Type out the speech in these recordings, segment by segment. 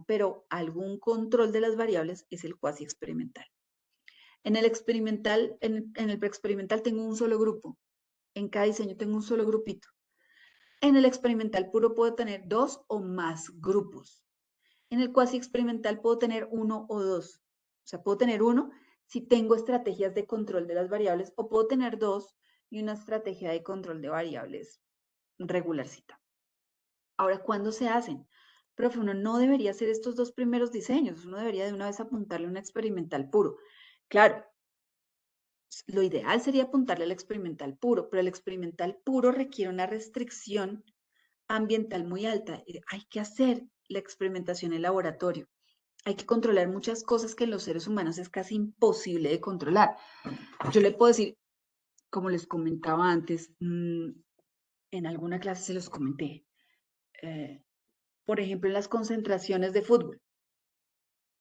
pero algún control de las variables es el cuasi experimental. En el experimental, en el preexperimental tengo un solo grupo. En cada diseño tengo un solo grupito. En el experimental puro puedo tener 2 o más grupos. En el cuasi experimental puedo tener 1 o 2. O sea, puedo tener 1 si tengo estrategias de control de las variables, o puedo tener 2 y una estrategia de control de variables regularcita. Ahora, ¿cuándo se hacen? Profe, uno no debería hacer estos dos primeros diseños, uno debería de una vez apuntarle a un experimental puro. Claro, lo ideal sería apuntarle al experimental puro, pero el experimental puro requiere una restricción ambiental muy alta. Hay que hacer la experimentación en laboratorio. Hay que controlar muchas cosas que en los seres humanos es casi imposible de controlar. Yo le puedo decir, como les comentaba antes, en alguna clase se los comenté, por ejemplo, en las concentraciones de fútbol.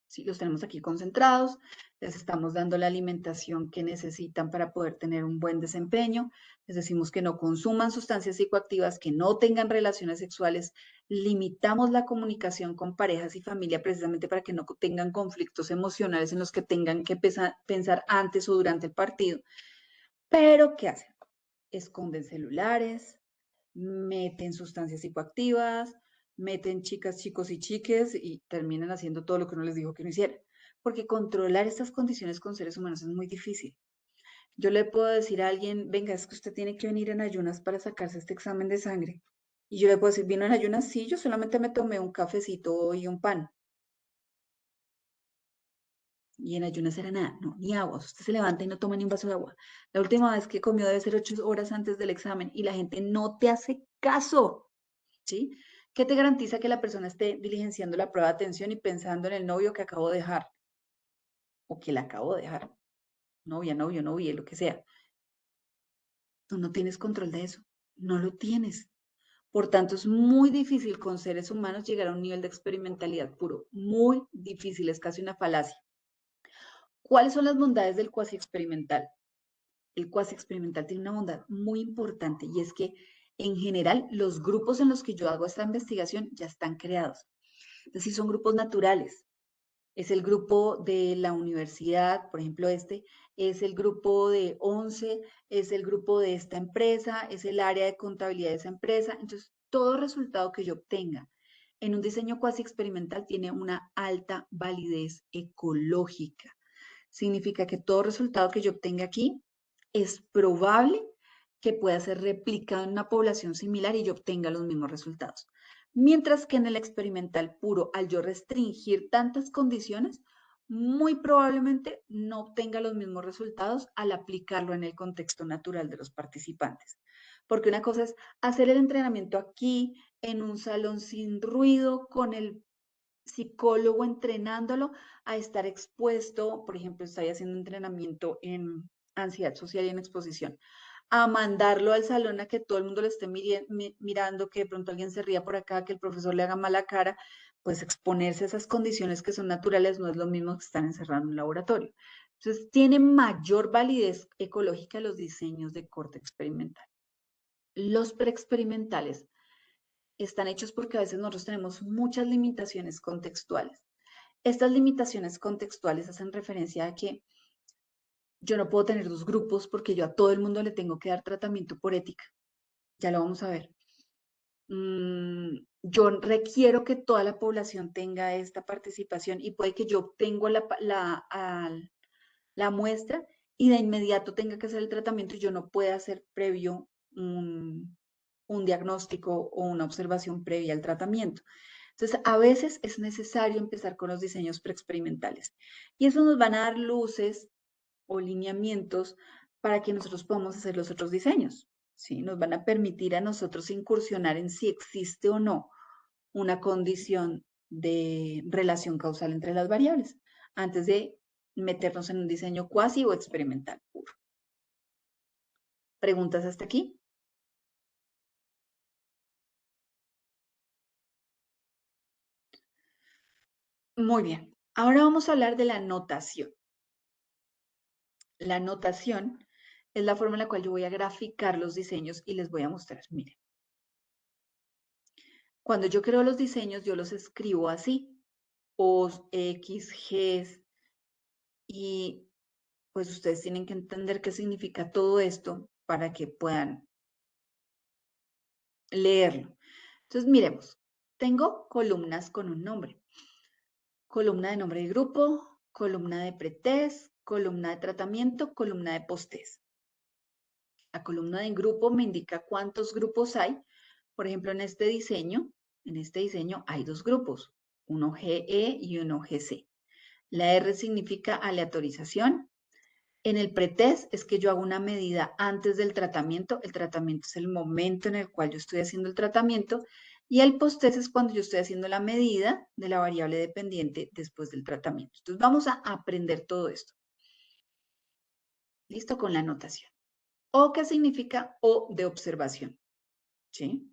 ¿Sí? Los tenemos aquí concentrados, les estamos dando la alimentación que necesitan para poder tener un buen desempeño, les decimos que no consuman sustancias psicoactivas, que no tengan relaciones sexuales, limitamos la comunicación con parejas y familia precisamente para que no tengan conflictos emocionales en los que tengan que pensar antes o durante el partido. Pero, ¿qué hacen? Esconden celulares, meten sustancias psicoactivas, meten chicas, chicos y chiques y terminan haciendo todo lo que uno les dijo que no hicieran. Porque controlar estas condiciones con seres humanos es muy difícil. Yo le puedo decir a alguien, venga, es que usted tiene que venir en ayunas para sacarse este examen de sangre. Y yo le puedo decir, ¿vino en ayunas? Sí, yo solamente me tomé un cafecito y un pan. Y en ayunas era nada, no, ni agua. Usted se levanta y no toma ni un vaso de agua. La última vez que comió debe ser 8 horas antes del examen y la gente no te hace caso. ¿Sí? ¿Qué te garantiza que la persona esté diligenciando la prueba de atención y pensando en el novio que acabo de dejar? O que la acabo de dejar. Novia, novio, novia, lo que sea. Tú no tienes control de eso. No lo tienes. Por tanto, es muy difícil con seres humanos llegar a un nivel de experimentalidad puro. Muy difícil, es casi una falacia. ¿Cuáles son las bondades del cuasi experimental? El cuasi experimental tiene una bondad muy importante y es que en general los grupos en los que yo hago esta investigación ya están creados. Es decir, son grupos naturales. Es el grupo de la universidad, por ejemplo, es el grupo de 11, es el grupo de esta empresa, es el área de contabilidad de esa empresa. Entonces, todo resultado que yo obtenga en un diseño cuasi experimental tiene una alta validez ecológica. Significa que todo resultado que yo obtenga aquí es probable que pueda ser replicado en una población similar y yo obtenga los mismos resultados. Mientras que en el experimental puro, al yo restringir tantas condiciones, muy probablemente no obtenga los mismos resultados al aplicarlo en el contexto natural de los participantes. Porque una cosa es hacer el entrenamiento aquí, en un salón sin ruido, con el psicólogo entrenándolo a estar expuesto, por ejemplo, estoy haciendo entrenamiento en ansiedad social y en exposición, a mandarlo al salón a que todo el mundo le esté mirando, que de pronto alguien se ría por acá, que el profesor le haga mala cara, pues exponerse a esas condiciones que son naturales no es lo mismo que estar encerrado en un laboratorio. Entonces, tiene mayor validez ecológica los diseños de corte experimental. Los preexperimentales están hechos porque a veces nosotros tenemos muchas limitaciones contextuales. Estas limitaciones contextuales hacen referencia a que yo no puedo tener dos grupos porque yo a todo el mundo le tengo que dar tratamiento por ética. Ya lo vamos a ver. Yo requiero que toda la población tenga esta participación y puede que yo obtengo la muestra y de inmediato tenga que hacer el tratamiento y yo no pueda hacer previo un diagnóstico o una observación previa al tratamiento. Entonces, a veces es necesario empezar con los diseños preexperimentales y eso nos van a dar luces o lineamientos para que nosotros podamos hacer los otros diseños. ¿Sí? Nos van a permitir a nosotros incursionar en si existe o no una condición de relación causal entre las variables antes de meternos en un diseño cuasi o experimental puro. ¿Preguntas hasta aquí? Muy bien. Ahora vamos a hablar de la notación. La notación es la forma en la cual yo voy a graficar los diseños y les voy a mostrar. Miren, cuando yo creo los diseños, yo los escribo así. O's, X, G's, y pues ustedes tienen que entender qué significa todo esto para que puedan leerlo. Entonces, miremos, tengo columnas con un nombre. Columna de nombre de grupo, columna de pretest, columna de tratamiento, columna de posttest. La columna de grupo me indica cuántos grupos hay. Por ejemplo, en este diseño hay dos grupos, uno GE y uno GC. La R significa aleatorización. En el pretest es que yo hago una medida antes del tratamiento. El tratamiento es el momento en el cual yo estoy haciendo el tratamiento. Y el posttest es cuando yo estoy haciendo la medida de la variable dependiente después del tratamiento. Entonces vamos a aprender todo esto. Listo con la anotación. O, ¿qué significa O de observación? ¿Sí?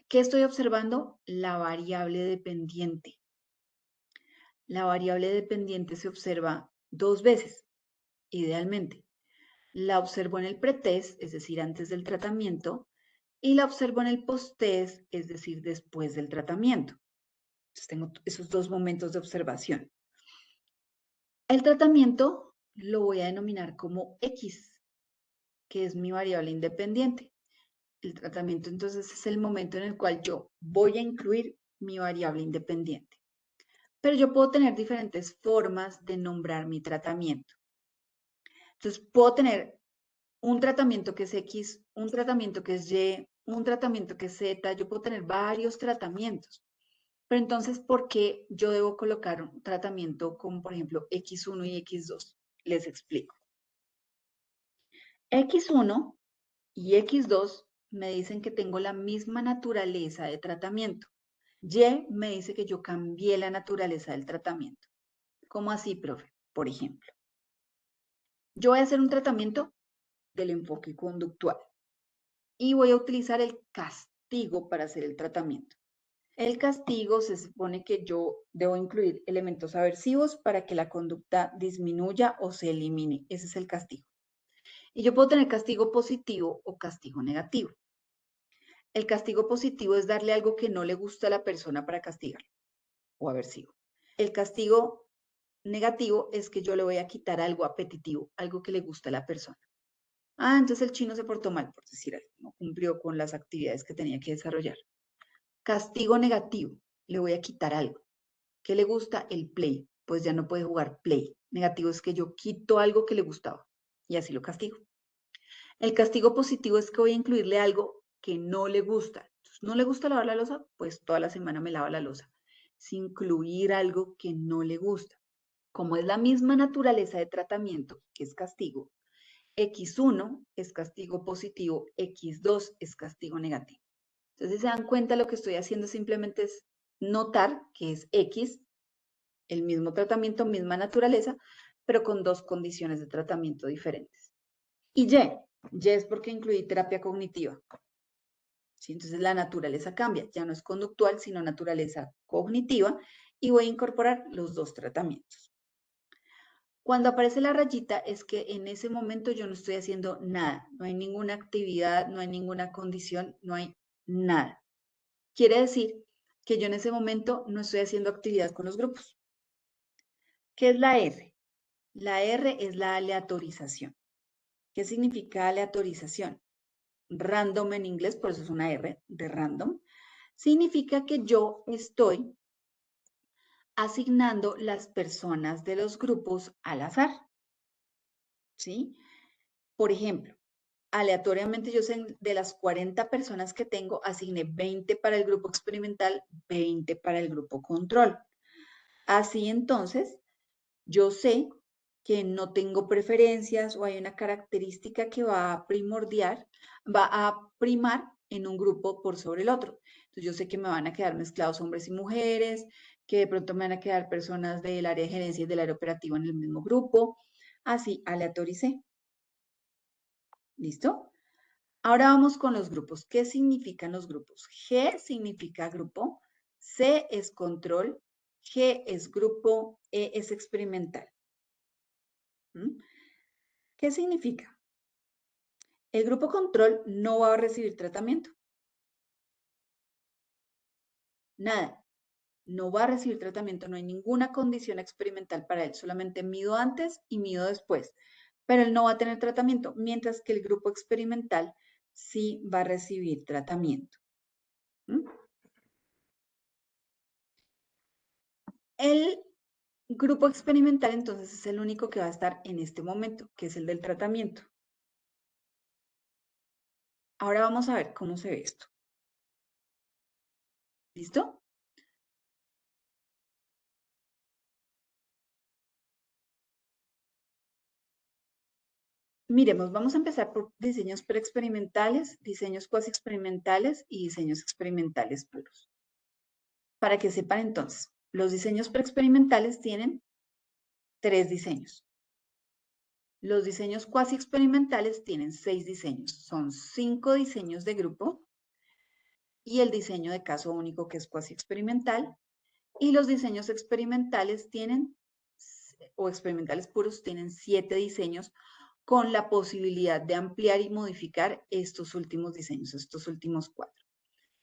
¿Qué estoy observando? La variable dependiente. La variable dependiente se observa dos veces, idealmente. La observo en el pretest, es decir, antes del tratamiento, y la observo en el posttest, es decir, después del tratamiento. Entonces tengo esos dos momentos de observación. El tratamiento lo voy a denominar como X, que es mi variable independiente. El tratamiento entonces es el momento en el cual yo voy a incluir mi variable independiente. Pero yo puedo tener diferentes formas de nombrar mi tratamiento. Entonces puedo tener un tratamiento que es X, un tratamiento que es Y, un tratamiento que es Z, yo puedo tener varios tratamientos. Pero entonces, ¿por qué yo debo colocar un tratamiento como, por ejemplo, X1 y X2? Les explico. X1 y X2 me dicen que tengo la misma naturaleza de tratamiento. Y me dice que yo cambié la naturaleza del tratamiento. ¿Cómo así, profe? Por ejemplo, yo voy a hacer un tratamiento del enfoque conductual y voy a utilizar el castigo para hacer el tratamiento. El castigo se supone que yo debo incluir elementos aversivos para que la conducta disminuya o se elimine. Ese es el castigo. Y yo puedo tener castigo positivo o castigo negativo. El castigo positivo es darle algo que no le gusta a la persona para castigarlo o aversivo. El castigo negativo es que yo le voy a quitar algo apetitivo, algo que le gusta a la persona. Entonces el chino se portó mal, por decir algo, no cumplió con las actividades que tenía que desarrollar. Castigo negativo, le voy a quitar algo. ¿Qué le gusta? El play. Pues ya no puede jugar play. Negativo es que yo quito algo que le gustaba y así lo castigo. El castigo positivo es que voy a incluirle algo que no le gusta. Entonces, ¿no le gusta lavar la loza? Pues toda la semana me lava la loza. Es incluir algo que no le gusta. Como es la misma naturaleza de tratamiento, que es castigo, X1 es castigo positivo, X2 es castigo negativo. Entonces, se dan cuenta, lo que estoy haciendo simplemente es notar que es X, el mismo tratamiento, misma naturaleza, pero con dos condiciones de tratamiento diferentes. Y Y es porque incluí terapia cognitiva. ¿Sí? Entonces, la naturaleza cambia, ya no es conductual, sino naturaleza cognitiva, y voy a incorporar los dos tratamientos. Cuando aparece la rayita es que en ese momento yo no estoy haciendo nada, no hay ninguna actividad, no hay ninguna condición, no hay nada. Quiere decir que yo en ese momento no estoy haciendo actividad con los grupos. ¿Qué es la R? La R es la aleatorización. ¿Qué significa aleatorización? Random en inglés, por eso es una R de random. Significa que yo estoy asignando las personas de los grupos al azar. ¿Sí? Por ejemplo, aleatoriamente yo sé, de las 40 personas que tengo, asigné 20 para el grupo experimental, 20 para el grupo control. Así entonces, yo sé que no tengo preferencias o hay una característica que va a primar en un grupo por sobre el otro. Entonces yo sé que me van a quedar mezclados hombres y mujeres, que de pronto me van a quedar personas del área de gerencia y del área operativa en el mismo grupo. Así aleatoricé. ¿Listo? Ahora vamos con los grupos. ¿Qué significan los grupos? G significa grupo, C es control, G es grupo, E es experimental. ¿Mm? ¿Qué significa? El grupo control no va a recibir tratamiento. Nada. no va a recibir tratamiento, no hay ninguna condición experimental para él, solamente mido antes y mido después, pero él no va a tener tratamiento, mientras que el grupo experimental sí va a recibir tratamiento. ¿Mm? El grupo experimental entonces es el único que va a estar en este momento, que es el del tratamiento. Ahora vamos a ver cómo se ve esto. ¿Listo? Miremos, vamos a empezar por diseños preexperimentales, diseños cuasi experimentales y diseños experimentales puros. Para que sepan entonces, los diseños preexperimentales tienen 3 diseños. Los diseños cuasi experimentales tienen 6 diseños. Son 5 diseños de grupo y el diseño de caso único que es cuasi experimental. Y los diseños experimentales tienen, o experimentales puros, tienen 7 diseños con la posibilidad de ampliar y modificar estos últimos diseños, estos últimos 4.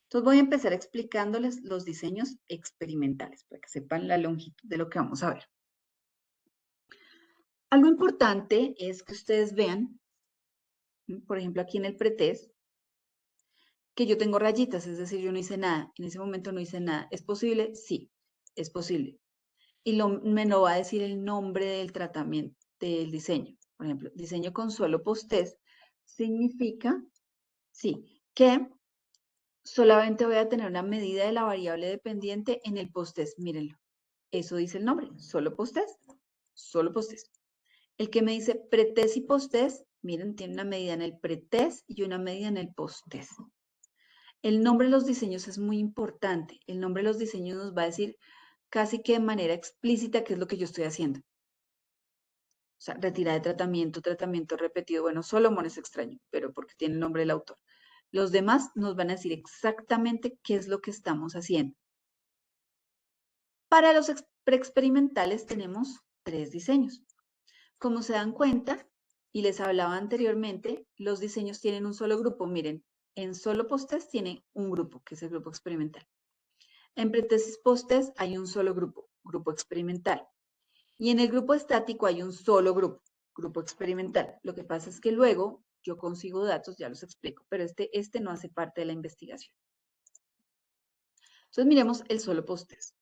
Entonces voy a empezar explicándoles los diseños experimentales para que sepan la longitud de lo que vamos a ver. Algo importante es que ustedes vean, por ejemplo, aquí en el pretest, que yo tengo rayitas, es decir, yo no hice nada. En ese momento no hice nada. ¿Es posible? Sí, es posible. Y me lo va a decir el nombre del tratamiento, del diseño. Por ejemplo, diseño con suelo post-test significa, sí, que solamente voy a tener una medida de la variable dependiente en el post-test. Mírenlo. Eso dice el nombre, solo post-test, solo post-test. El que me dice pretest y post-test, miren, tiene una medida en el pretest y una medida en el post-test. El nombre de los diseños es muy importante. El nombre de los diseños nos va a decir casi que de manera explícita qué es lo que yo estoy haciendo. O sea, retirada de tratamiento, tratamiento repetido. Bueno, Solomon es extraño, pero porque tiene el nombre del autor. Los demás nos van a decir exactamente qué es lo que estamos haciendo. Para los preexperimentales tenemos 3 diseños. Como se dan cuenta, y les hablaba anteriormente, los diseños tienen un solo grupo. Miren, en solo post-test tiene un grupo, que es el grupo experimental. En pretesis post-test hay un solo grupo, grupo experimental. Y en el grupo estático hay un solo grupo, grupo experimental. Lo que pasa es que luego yo consigo datos, ya los explico, pero este no hace parte de la investigación. Entonces miremos el solo post-test.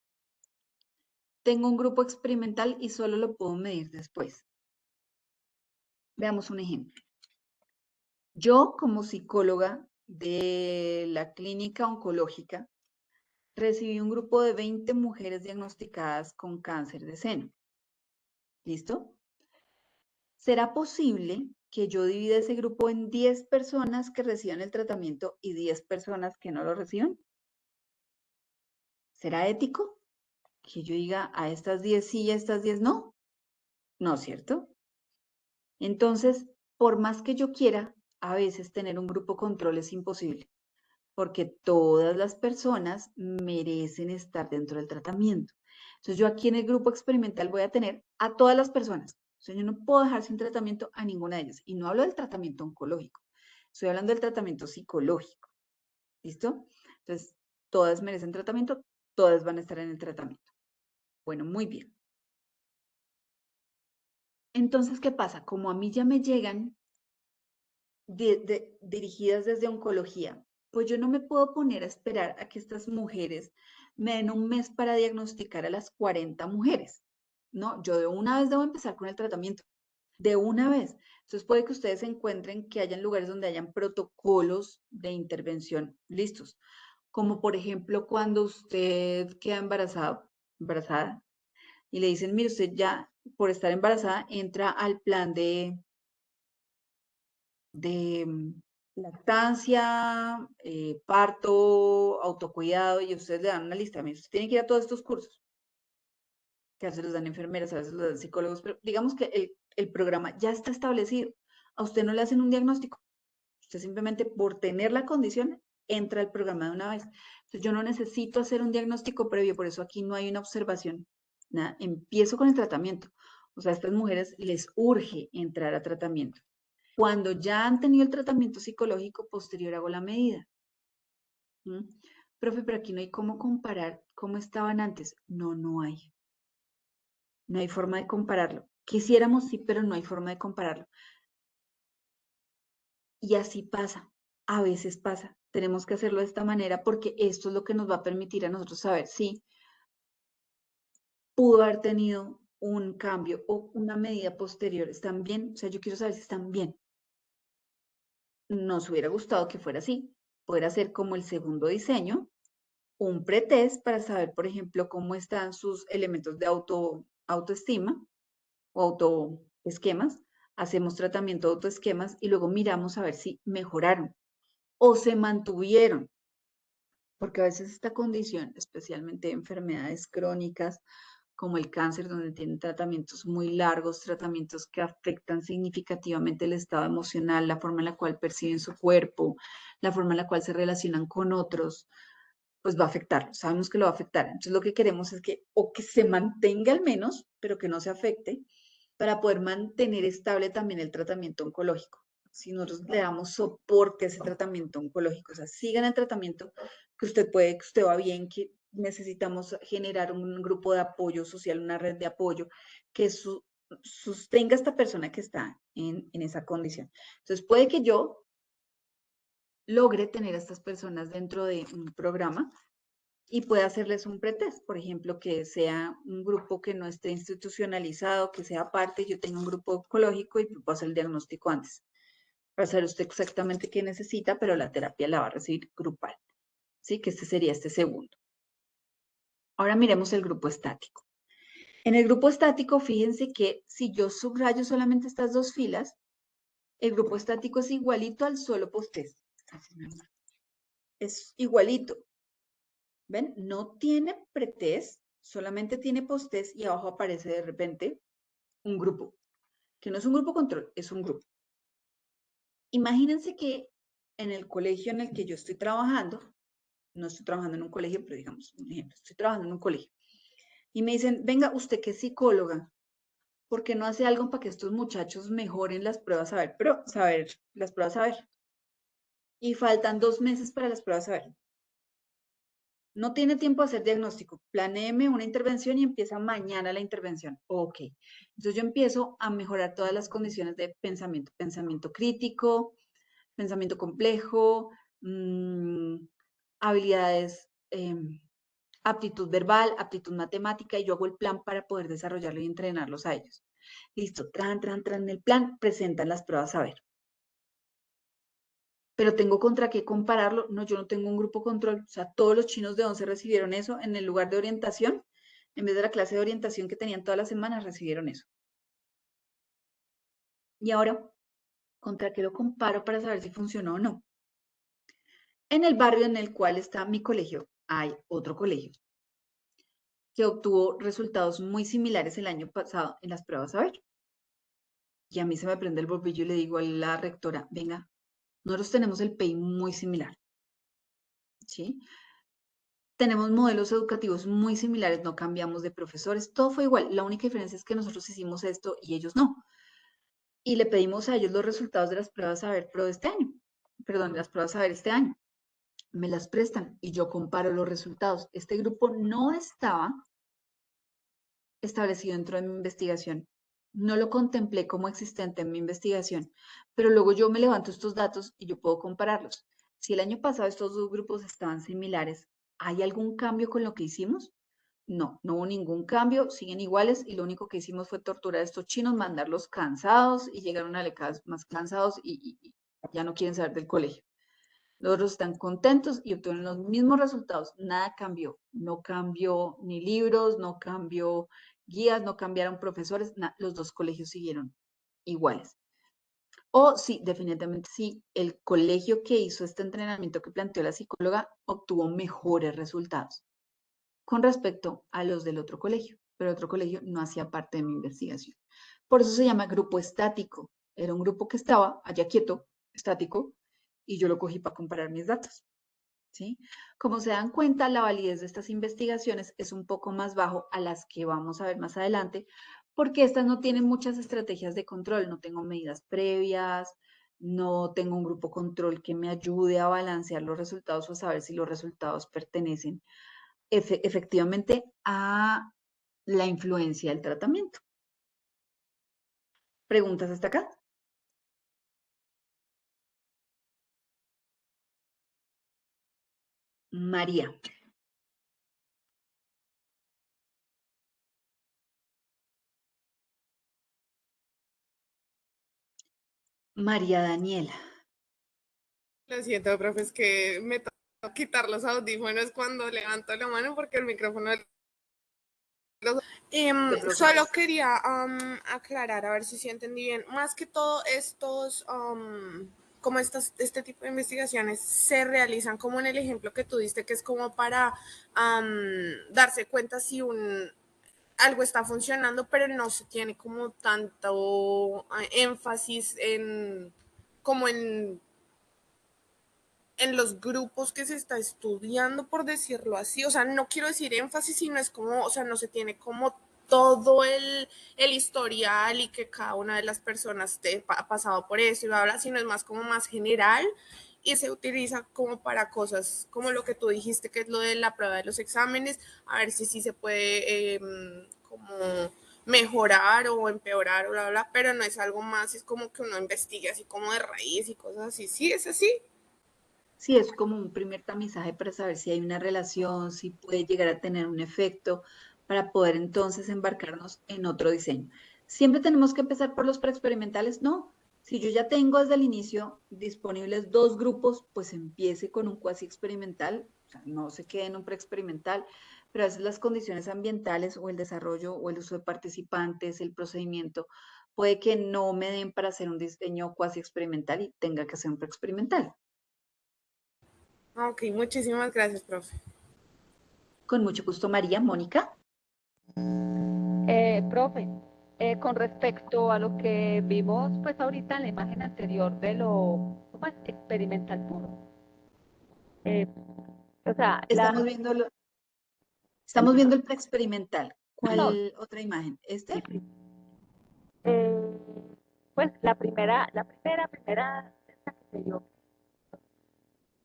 Tengo un grupo experimental y solo lo puedo medir después. Veamos un ejemplo. Yo, como psicóloga de la clínica oncológica, recibí un grupo de 20 mujeres diagnosticadas con cáncer de seno. ¿Listo? ¿Será posible que yo divida ese grupo en 10 personas que reciban el tratamiento y 10 personas que no lo reciban? ¿Será ético que yo diga a estas 10 sí y a estas 10 no? No, ¿cierto? Entonces, por más que yo quiera, a veces tener un grupo control es imposible, porque todas las personas merecen estar dentro del tratamiento. Entonces, yo aquí en el grupo experimental voy a tener a todas las personas. O sea, yo no puedo dejar sin tratamiento a ninguna de ellas. Y no hablo del tratamiento oncológico, estoy hablando del tratamiento psicológico. ¿Listo? Entonces, todas merecen tratamiento, todas van a estar en el tratamiento. Bueno, muy bien. Entonces, ¿qué pasa? Como a mí ya me llegan dirigidas desde oncología, pues yo no me puedo poner a esperar a que estas mujeres me den un mes para diagnosticar a las 40 mujeres. No, yo de una vez debo empezar con el tratamiento, de una vez. Entonces puede que ustedes encuentren que hayan lugares donde hayan protocolos de intervención listos, como por ejemplo cuando usted queda embarazada, y le dicen, mire, usted ya por estar embarazada entra al plan de lactancia, parto, autocuidado, y ustedes le dan una lista. Mire, usted tiene que ir a todos estos cursos, que a veces los dan enfermeras, a veces los dan psicólogos, pero digamos que el programa ya está establecido. A usted no le hacen un diagnóstico. Usted simplemente por tener la condición entra al programa de una vez. Entonces yo no necesito hacer un diagnóstico previo, por eso aquí no hay una observación. Nada, empiezo con el tratamiento. O sea, a estas mujeres les urge entrar a tratamiento. Cuando ya han tenido el tratamiento psicológico, posterior hago la medida. ¿Mm? profe, pero aquí no hay cómo comparar cómo estaban antes. No, no hay. No hay forma de compararlo. Quisiéramos sí, pero no hay forma de compararlo. Y así pasa. A veces pasa. Tenemos que hacerlo de esta manera porque esto es lo que nos va a permitir a nosotros saber si pudo haber tenido un cambio o una medida posterior. ¿Están bien? O sea, yo quiero saber si están bien. Nos hubiera gustado que fuera así. Poder hacer como el segundo diseño, un pretest para saber, por ejemplo, cómo están sus elementos de autoestima o autoesquemas. Hacemos tratamiento de autoesquemas y luego miramos a ver si mejoraron o se mantuvieron. Porque a veces esta condición, especialmente enfermedades crónicas, como el cáncer, donde tienen tratamientos muy largos, tratamientos que afectan significativamente el estado emocional, la forma en la cual perciben su cuerpo, la forma en la cual se relacionan con otros, pues va a afectarlo, sabemos que lo va a afectar. Entonces lo que queremos es que o que se mantenga al menos, pero que no se afecte, para poder mantener estable también el tratamiento oncológico. Si nosotros le damos soporte a ese tratamiento oncológico, o sea, sigan el tratamiento que usted puede, que usted va bien, que necesitamos generar un grupo de apoyo social, una red de apoyo que sostenga a esta persona que está en esa condición. Entonces puede que yo logre tener a estas personas dentro de un programa y pueda hacerles un pretest, por ejemplo, que sea un grupo que no esté institucionalizado, que sea aparte, yo tengo un grupo oncológico y puedo hacer el diagnóstico antes, para saber usted exactamente qué necesita, pero la terapia la va a recibir grupal, ¿sí? Que este sería este segundo. Ahora miremos el grupo estático. En el grupo estático, fíjense que si yo subrayo solamente estas dos filas, el grupo estático es igualito al solo post-test. Es igualito. ¿Ven? No tiene pretest, solamente tiene post-test y abajo aparece de repente un grupo, que no es un grupo control, es un grupo. Imagínense que en el colegio en el que yo estoy trabajando, no estoy trabajando en un colegio, pero digamos, un ejemplo, estoy trabajando en un colegio, y me dicen, venga, usted que es psicóloga, ¿por qué no hace algo para que estos muchachos mejoren las pruebas las pruebas a ver? Y faltan 2 meses para las pruebas a ver. No tiene tiempo de hacer diagnóstico. Planéeme una intervención y empieza mañana la intervención. Ok. Entonces yo empiezo a mejorar todas las condiciones de pensamiento. Pensamiento crítico, pensamiento complejo, habilidades, aptitud verbal, aptitud matemática, y yo hago el plan para poder desarrollarlo y entrenarlos a ellos. Listo, tran en el plan, presentan las pruebas a ver. Pero tengo contra qué compararlo. No, yo no tengo un grupo control. O sea, todos los chinos de 11 recibieron eso en el lugar de orientación. En vez de la clase de orientación que tenían todas las semanas, recibieron eso. Y ahora, ¿contra qué lo comparo para saber si funcionó o no? En el barrio en el cual está mi colegio, hay otro colegio que obtuvo resultados muy similares el año pasado en las pruebas a ver. Y a mí se me prende el bolvillo y le digo a la rectora, venga, nosotros tenemos el PEI muy similar, ¿sí? Tenemos modelos educativos muy similares, no cambiamos de profesores, todo fue igual. La única diferencia es que nosotros hicimos esto y ellos no. Y le pedimos a ellos los resultados de las pruebas a ver pro de este año, perdón, de las pruebas a ver este año. Me las prestan y yo comparo los resultados. Este grupo no estaba establecido dentro de mi investigación. No lo contemplé como existente en mi investigación, pero luego yo me levanto estos datos y yo puedo compararlos. Si el año pasado estos dos grupos estaban similares, ¿hay algún cambio con lo que hicimos? No, no hubo ningún cambio, siguen iguales y lo único que hicimos fue torturar a estos chinos, mandarlos cansados y llegaron a la casa más cansados y ya no quieren saber del colegio. Los otros están contentos y obtuvieron los mismos resultados. Nada cambió. No cambió ni libros, no cambió guías, no cambiaron profesores. Los dos colegios siguieron iguales. O sí, definitivamente sí, el colegio que hizo este entrenamiento que planteó la psicóloga obtuvo mejores resultados con respecto a los del otro colegio, pero el otro colegio no hacía parte de mi investigación. Por eso se llama grupo estático. Era un grupo que estaba allá quieto, estático, y yo lo cogí para comparar mis datos. ¿Sí? Como se dan cuenta, la validez de estas investigaciones es un poco más bajo a las que vamos a ver más adelante, porque estas no tienen muchas estrategias de control, no tengo medidas previas, no tengo un grupo control que me ayude a balancear los resultados o a saber si los resultados pertenecen efectivamente a la influencia del tratamiento. ¿Preguntas hasta acá? María. María Daniela. Lo siento, profe, es que me tengo que quitar los audífonos cuando levanto la mano porque el micrófono... No te Solo preocupes. quería aclarar, a ver si entendí bien. Más que todo como este tipo de investigaciones se realizan como en el ejemplo que tú diste, que es como para darse cuenta si algo está funcionando, pero no se tiene como tanto énfasis como en los grupos que se está estudiando, por decirlo así. O sea, no quiero decir énfasis, sino es como, o sea, no se tiene como todo el historial y que cada una de las personas ha pasado por eso y bla, bla, sino es más como más general y se utiliza como para cosas como lo que tú dijiste, que es lo de la prueba de los exámenes, a ver si sí se puede como mejorar o empeorar o bla, bla, pero no es algo más, es como que uno investigue así como de raíz y cosas así. Sí, es así. Sí, es como un primer tamizaje para saber si hay una relación, si puede llegar a tener un efecto, para poder entonces embarcarnos en otro diseño. ¿Siempre tenemos que empezar por los preexperimentales? No. Si yo ya tengo desde el inicio disponibles dos grupos, pues empiece con un cuasi experimental, o sea, no se quede en un preexperimental, pero a veces las condiciones ambientales o el desarrollo o el uso de participantes, el procedimiento, puede que no me den para hacer un diseño cuasi experimental y tenga que hacer un preexperimental. Ok, muchísimas gracias, profe. Con mucho gusto, María. Mónica. Profe, con respecto a lo que vimos pues ahorita en la imagen anterior de ¿cómo es? Experimental puro. Eh, o sea, Estamos viendo, estamos viendo el preexperimental. no, ¿Cuál otra imagen? sí, ¿Este? sí. Eh, pues la primera, esta que se dio,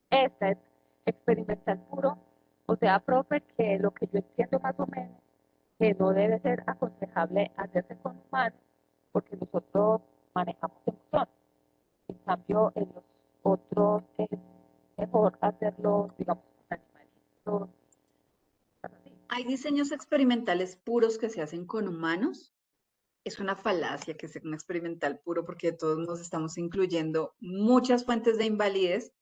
esta es experimental puro. O sea, profe, que lo que yo entiendo más o menos, que no debe ser aconsejable hacerse con humanos, porque nosotros manejamos emociones. En cambio, en los otros es mejor hacerlo, digamos, con animalitos, así. Hay diseños experimentales puros que se hacen con humanos. Es una falacia que sea un experimental puro porque de todos nos estamos incluyendo muchas fuentes de invalidez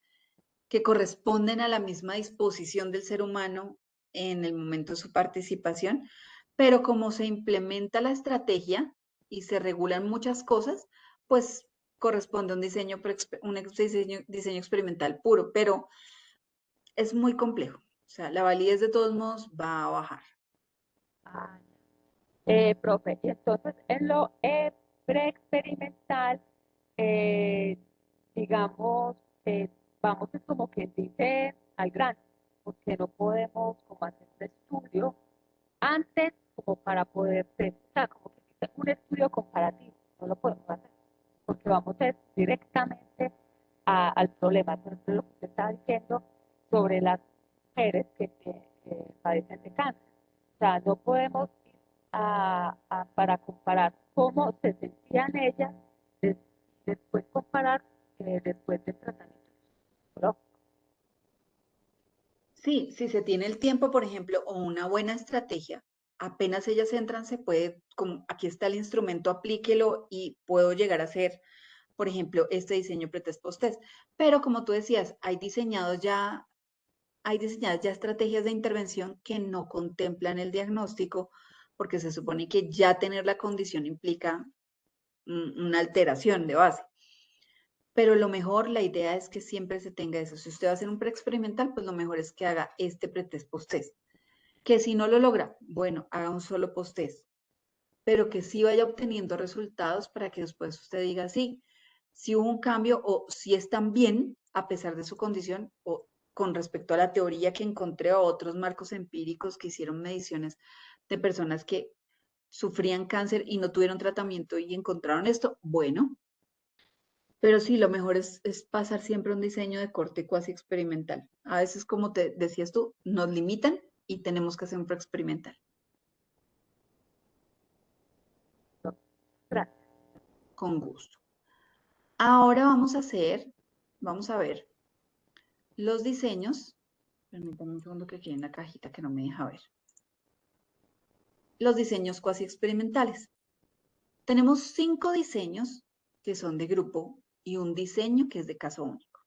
que corresponden a la misma disposición del ser humano en el momento de su participación, pero como se implementa la estrategia y se regulan muchas cosas, pues corresponde a un diseño experimental puro, pero es muy complejo. O sea, la validez de todos modos va a bajar. Ah, profe, y entonces en lo preexperimental, eh, digamos, vamos es como que dice al grano, porque no podemos como hacer un estudio antes como para poder ser, o sea, como que dice un estudio comparativo, no lo podemos hacer, porque vamos a ir directamente al problema. Entonces, lo que usted está diciendo sobre las mujeres que padecen de cáncer. O sea, no podemos ir para comparar cómo se sentían ellas, des, después comparar después del tratamiento psicológico. Sí, si se tiene el tiempo, por ejemplo, o una buena estrategia, apenas ellas entran, se puede, como aquí está el instrumento, aplíquelo y puedo llegar a hacer, por ejemplo, este diseño pretest post-test. Pero como tú decías, hay diseñadas ya estrategias de intervención que no contemplan el diagnóstico, porque se supone que ya tener la condición implica una alteración de base. Pero lo mejor, la idea es que siempre se tenga eso. Si usted va a hacer un preexperimental, pues lo mejor es que haga este pretest post-test. Que si no lo logra, bueno, haga un solo post-test, pero que sí vaya obteniendo resultados para que después usted diga, sí, si hubo un cambio o si están bien a pesar de su condición o con respecto a la teoría que encontré o otros marcos empíricos que hicieron mediciones de personas que sufrían cáncer y no tuvieron tratamiento y encontraron esto, bueno. Pero sí, lo mejor es pasar siempre a un diseño de corte cuasi experimental. A veces, como te decías tú, nos limitan y tenemos que hacer un experimental. Gracias. Con gusto. Ahora vamos a ver los diseños. Permítanme un segundo que aquí en la cajita que no me deja ver. Los diseños cuasi experimentales. Tenemos 5 diseños que son de grupo y un diseño que es de caso único.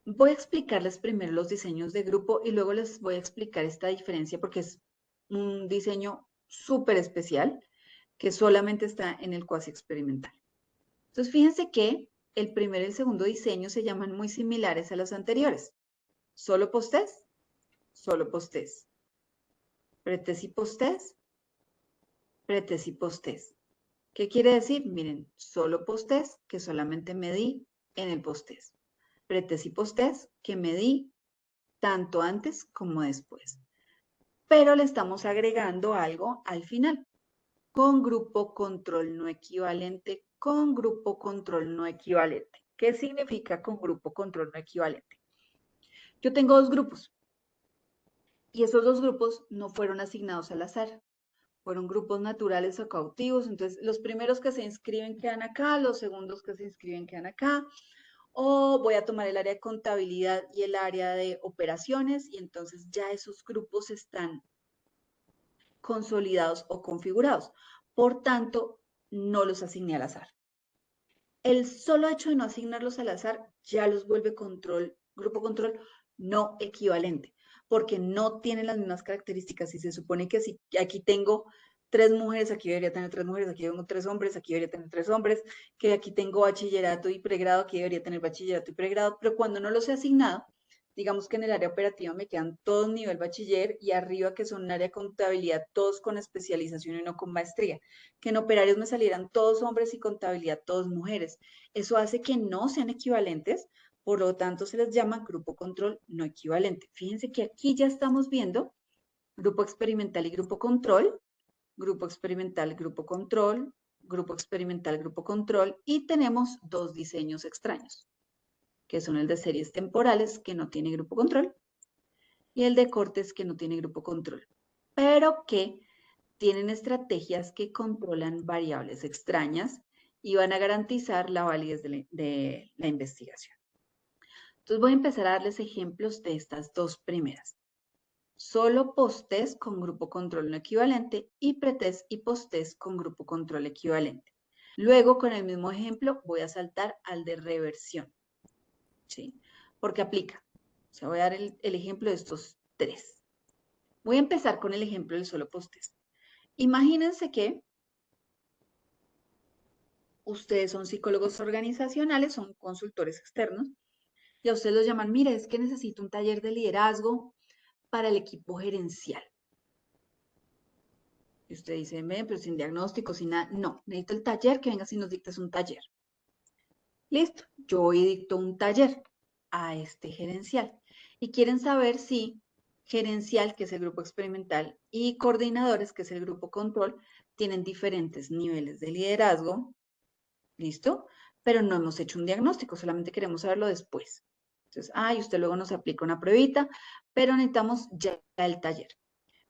Voy a explicarles primero los diseños de grupo y luego les voy a explicar esta diferencia porque es un diseño súper especial que solamente está en el cuasi experimental. Entonces, fíjense que el primer y el segundo diseño se llaman muy similares a los anteriores. Solo postés, solo postés. Pretés y postés, pretés y postés. ¿Qué quiere decir? Miren, solo postés, que solamente medí en el postés. Pretés y postés, que medí tanto antes como después. Pero le estamos agregando algo al final. Con grupo control no equivalente, con grupo control no equivalente. ¿Qué significa con grupo control no equivalente? Yo tengo 2 grupos y esos 2 grupos no fueron asignados al azar. Fueron grupos naturales o cautivos, entonces los primeros que se inscriben quedan acá, los segundos que se inscriben quedan acá, o voy a tomar el área de contabilidad y el área de operaciones y entonces ya esos grupos están consolidados o configurados. Por tanto, no los asigné al azar. El solo hecho de no asignarlos al azar ya los vuelve grupo control no equivalente, porque no tienen las mismas características y se supone que si aquí tengo 3 mujeres, aquí debería tener 3 mujeres, aquí tengo 3 hombres, aquí debería tener 3 hombres, que aquí tengo bachillerato y pregrado, aquí debería tener bachillerato y pregrado, pero cuando no los he asignado, digamos que en el área operativa me quedan todos nivel bachiller y arriba que son un área de contabilidad, todos con especialización y no con maestría. Que en operarios me salieran todos hombres y contabilidad todos mujeres. Eso hace que no sean equivalentes, por lo tanto se les llama grupo control no equivalente. Fíjense que aquí ya estamos viendo grupo experimental y grupo control, grupo experimental, grupo control, grupo experimental, grupo control, y tenemos 2 diseños extraños, que son el de series temporales, que no tiene grupo control, y el de cortes, que no tiene grupo control, pero que tienen estrategias que controlan variables extrañas y van a garantizar la validez de la investigación. Entonces voy a empezar a darles ejemplos de estas 2 primeras. Solo postés con grupo control no equivalente y pretest y postés con grupo control equivalente. Luego, con el mismo ejemplo, voy a saltar al de reversión, ¿sí? Porque aplica. O sea, voy a dar el ejemplo de estos 3. Voy a empezar con el ejemplo del solo postés. Imagínense que ustedes son psicólogos organizacionales, son consultores externos, y a ustedes los llaman, mire, es que necesito un taller de liderazgo para el equipo gerencial. Y usted dice, pero sin diagnóstico, sin nada. No, necesito el taller, que vengas y nos dictes un taller. Listo, yo hoy dicto un taller a este gerencial. Y quieren saber si gerencial, que es el grupo experimental, y coordinadores, que es el grupo control, tienen diferentes niveles de liderazgo. ¿Listo? Pero no hemos hecho un diagnóstico, solamente queremos saberlo después. Entonces, y usted luego nos aplica una pruebita, pero necesitamos ya el taller.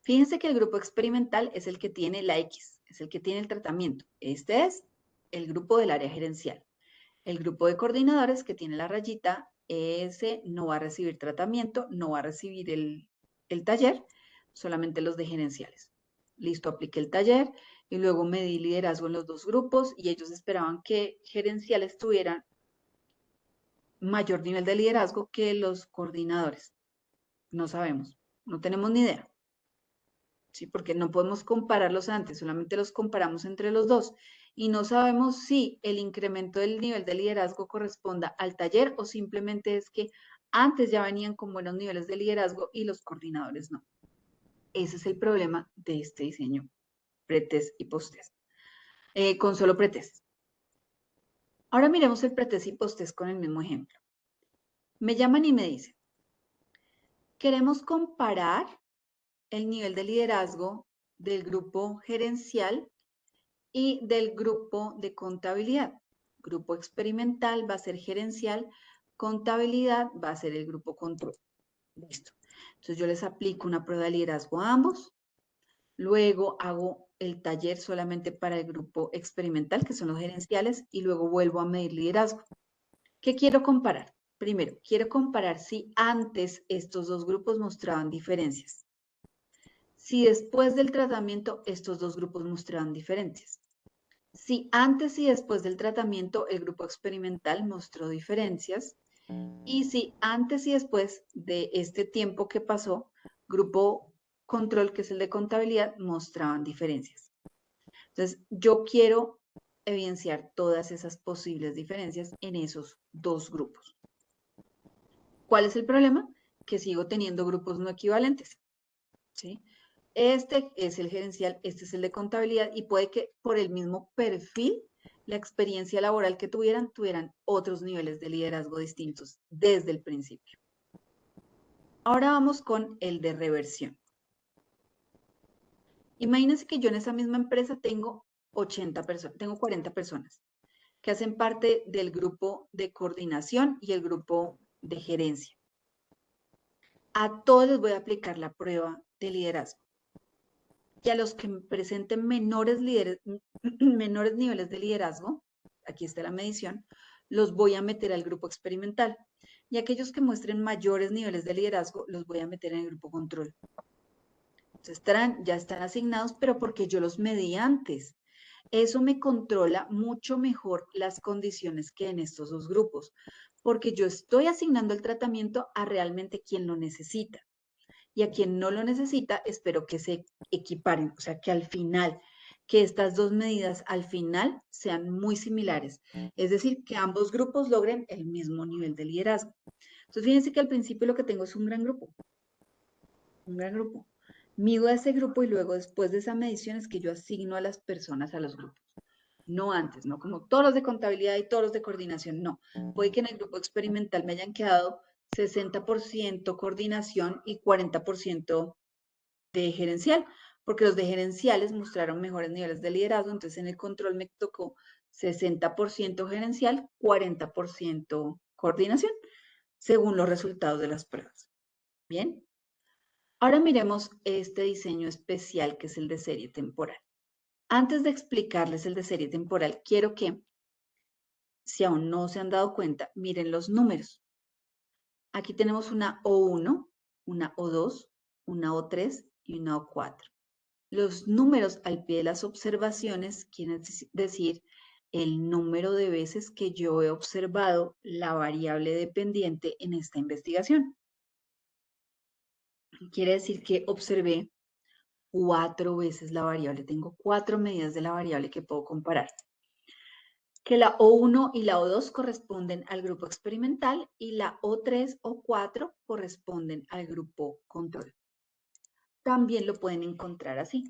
Fíjense que el grupo experimental es el que tiene la X, es el que tiene el tratamiento. Este es el grupo del área gerencial. El grupo de coordinadores que tiene la rayita, ese no va a recibir tratamiento, no va a recibir el taller, solamente los de gerenciales. Listo, apliqué el taller y luego medí liderazgo en los 2 grupos y ellos esperaban que gerenciales tuvieran mayor nivel de liderazgo que los coordinadores. No sabemos, no tenemos ni idea. ¿Sí? Porque no podemos compararlos antes, solamente los comparamos entre los 2 y no sabemos si el incremento del nivel de liderazgo corresponda al taller o simplemente es que antes ya venían con buenos niveles de liderazgo y los coordinadores no. Ese es el problema de este diseño, pretest y posttest, con solo pretest. Ahora miremos el pretest y posttest con el mismo ejemplo. Me llaman y me dicen, queremos comparar el nivel de liderazgo del grupo gerencial y del grupo de contabilidad. Grupo experimental va a ser gerencial, contabilidad va a ser el grupo control. Listo. Entonces yo les aplico una prueba de liderazgo a ambos. Luego hago el taller solamente para el grupo experimental, que son los gerenciales, y luego vuelvo a medir liderazgo. ¿Qué quiero comparar? Primero, quiero comparar si antes estos dos grupos mostraban diferencias. Si después del tratamiento estos dos grupos mostraban diferencias. Si antes y después del tratamiento el grupo experimental mostró diferencias. Y si antes y después de este tiempo que pasó, grupo control, que es el de contabilidad, mostraban diferencias. Entonces, yo quiero evidenciar todas esas posibles diferencias en esos dos grupos. ¿Cuál es el problema? Que sigo teniendo grupos no equivalentes, ¿sí? Este es el gerencial, este es el de contabilidad, y puede que por el mismo perfil, la experiencia laboral que tuvieran otros niveles de liderazgo distintos desde el principio. Ahora vamos con el de reversión. Imagínense que yo en esa misma empresa tengo 80 personas, tengo 40 personas que hacen parte del grupo de coordinación y el grupo de gerencia. A todos les voy a aplicar la prueba de liderazgo. Y a los que presenten menores niveles de liderazgo, aquí está la medición, los voy a meter al grupo experimental. Y aquellos que muestren mayores niveles de liderazgo, los voy a meter en el grupo control. Entonces ya están asignados, pero porque yo los medí antes. Eso me controla mucho mejor las condiciones que en estos dos grupos, porque yo estoy asignando el tratamiento a realmente quien lo necesita. Y a quien no lo necesita, espero que se equiparen, o sea, que al final, que estas dos medidas al final sean muy similares. Es decir, que ambos grupos logren el mismo nivel de liderazgo. Entonces, fíjense que al principio lo que tengo es un gran grupo. Un gran grupo. Mido a ese grupo y luego después de esa medición es que yo asigno a las personas a los grupos. No antes, no como todos los de contabilidad y todos los de coordinación, no. Puede que en el grupo experimental me hayan quedado 60% coordinación y 40% de gerencial, porque los de gerenciales mostraron mejores niveles de liderazgo, entonces en el control me tocó 60% gerencial, 40% coordinación, según los resultados de las pruebas. Bien. Ahora miremos este diseño especial que es el de serie temporal. Antes de explicarles el de serie temporal, quiero que, si aún no se han dado cuenta, miren los números. Aquí tenemos una O1, una O2, una O3 y una O4. Los números al pie de las observaciones quieren decir el número de veces que yo he observado la variable dependiente en esta investigación. Quiere decir que observé 4 veces la variable. Tengo 4 medidas de la variable que puedo comparar. Que la O1 y la O2 corresponden al grupo experimental y la O3 o 4 corresponden al grupo control. También lo pueden encontrar así.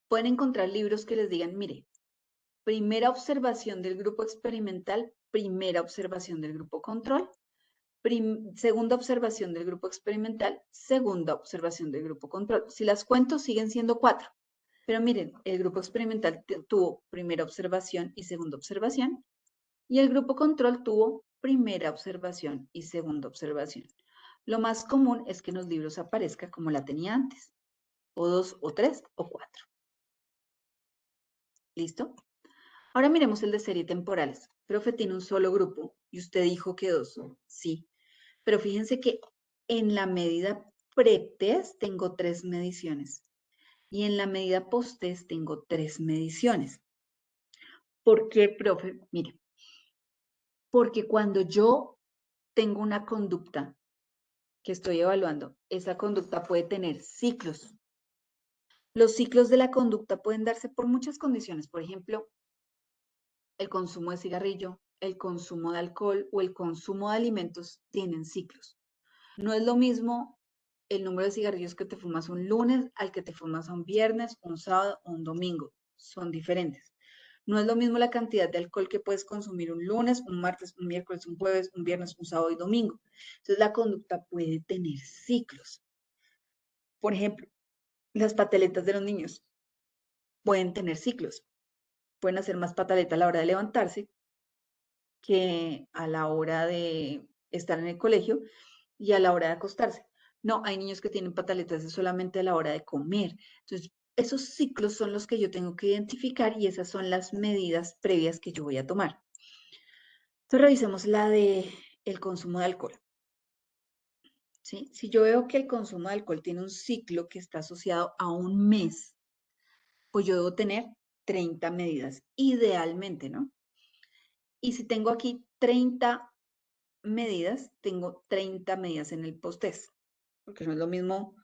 Pueden encontrar libros que les digan, mire, primera observación del grupo experimental, primera observación del grupo control, segunda observación del grupo experimental, segunda observación del grupo control. Si las cuento, siguen siendo 4. Pero miren, el grupo experimental tuvo primera observación y segunda observación, y el grupo control tuvo primera observación y segunda observación. Lo más común es que en los libros aparezca como la tenía antes, o 2, o 3, o 4. ¿Listo? Ahora miremos el de serie temporales. Profe, tiene un solo grupo y usted dijo que 2. Sí, pero fíjense que en la medida pretest tengo 3 mediciones y en la medida posttest tengo 3 mediciones. ¿Por qué, profe? Mire, porque cuando yo tengo una conducta que estoy evaluando, esa conducta puede tener ciclos. Los ciclos de la conducta pueden darse por muchas condiciones. Por ejemplo, el consumo de cigarrillo, el consumo de alcohol o el consumo de alimentos tienen ciclos. No es lo mismo el número de cigarrillos que te fumas un lunes al que te fumas un viernes, un sábado o un domingo. Son diferentes. No es lo mismo la cantidad de alcohol que puedes consumir un lunes, un martes, un miércoles, un jueves, un viernes, un sábado y domingo. Entonces la conducta puede tener ciclos. Por ejemplo, las pataletas de los niños. pueden tener ciclos. Pueden hacer más pataleta a la hora de levantarse que a la hora de estar en el colegio y a la hora de acostarse. No, hay niños que tienen pataletas solamente a la hora de comer. Entonces, esos ciclos son los que yo tengo que identificar y esas son las medidas previas que yo voy a tomar. Entonces, revisemos la de el consumo de alcohol. ¿Sí? Si yo veo que el consumo de alcohol tiene un ciclo que está asociado a un mes, pues yo debo tener 30 medidas, idealmente, ¿no? Y si tengo aquí 30 medidas, tengo 30 medidas en el post-test, porque no es lo mismo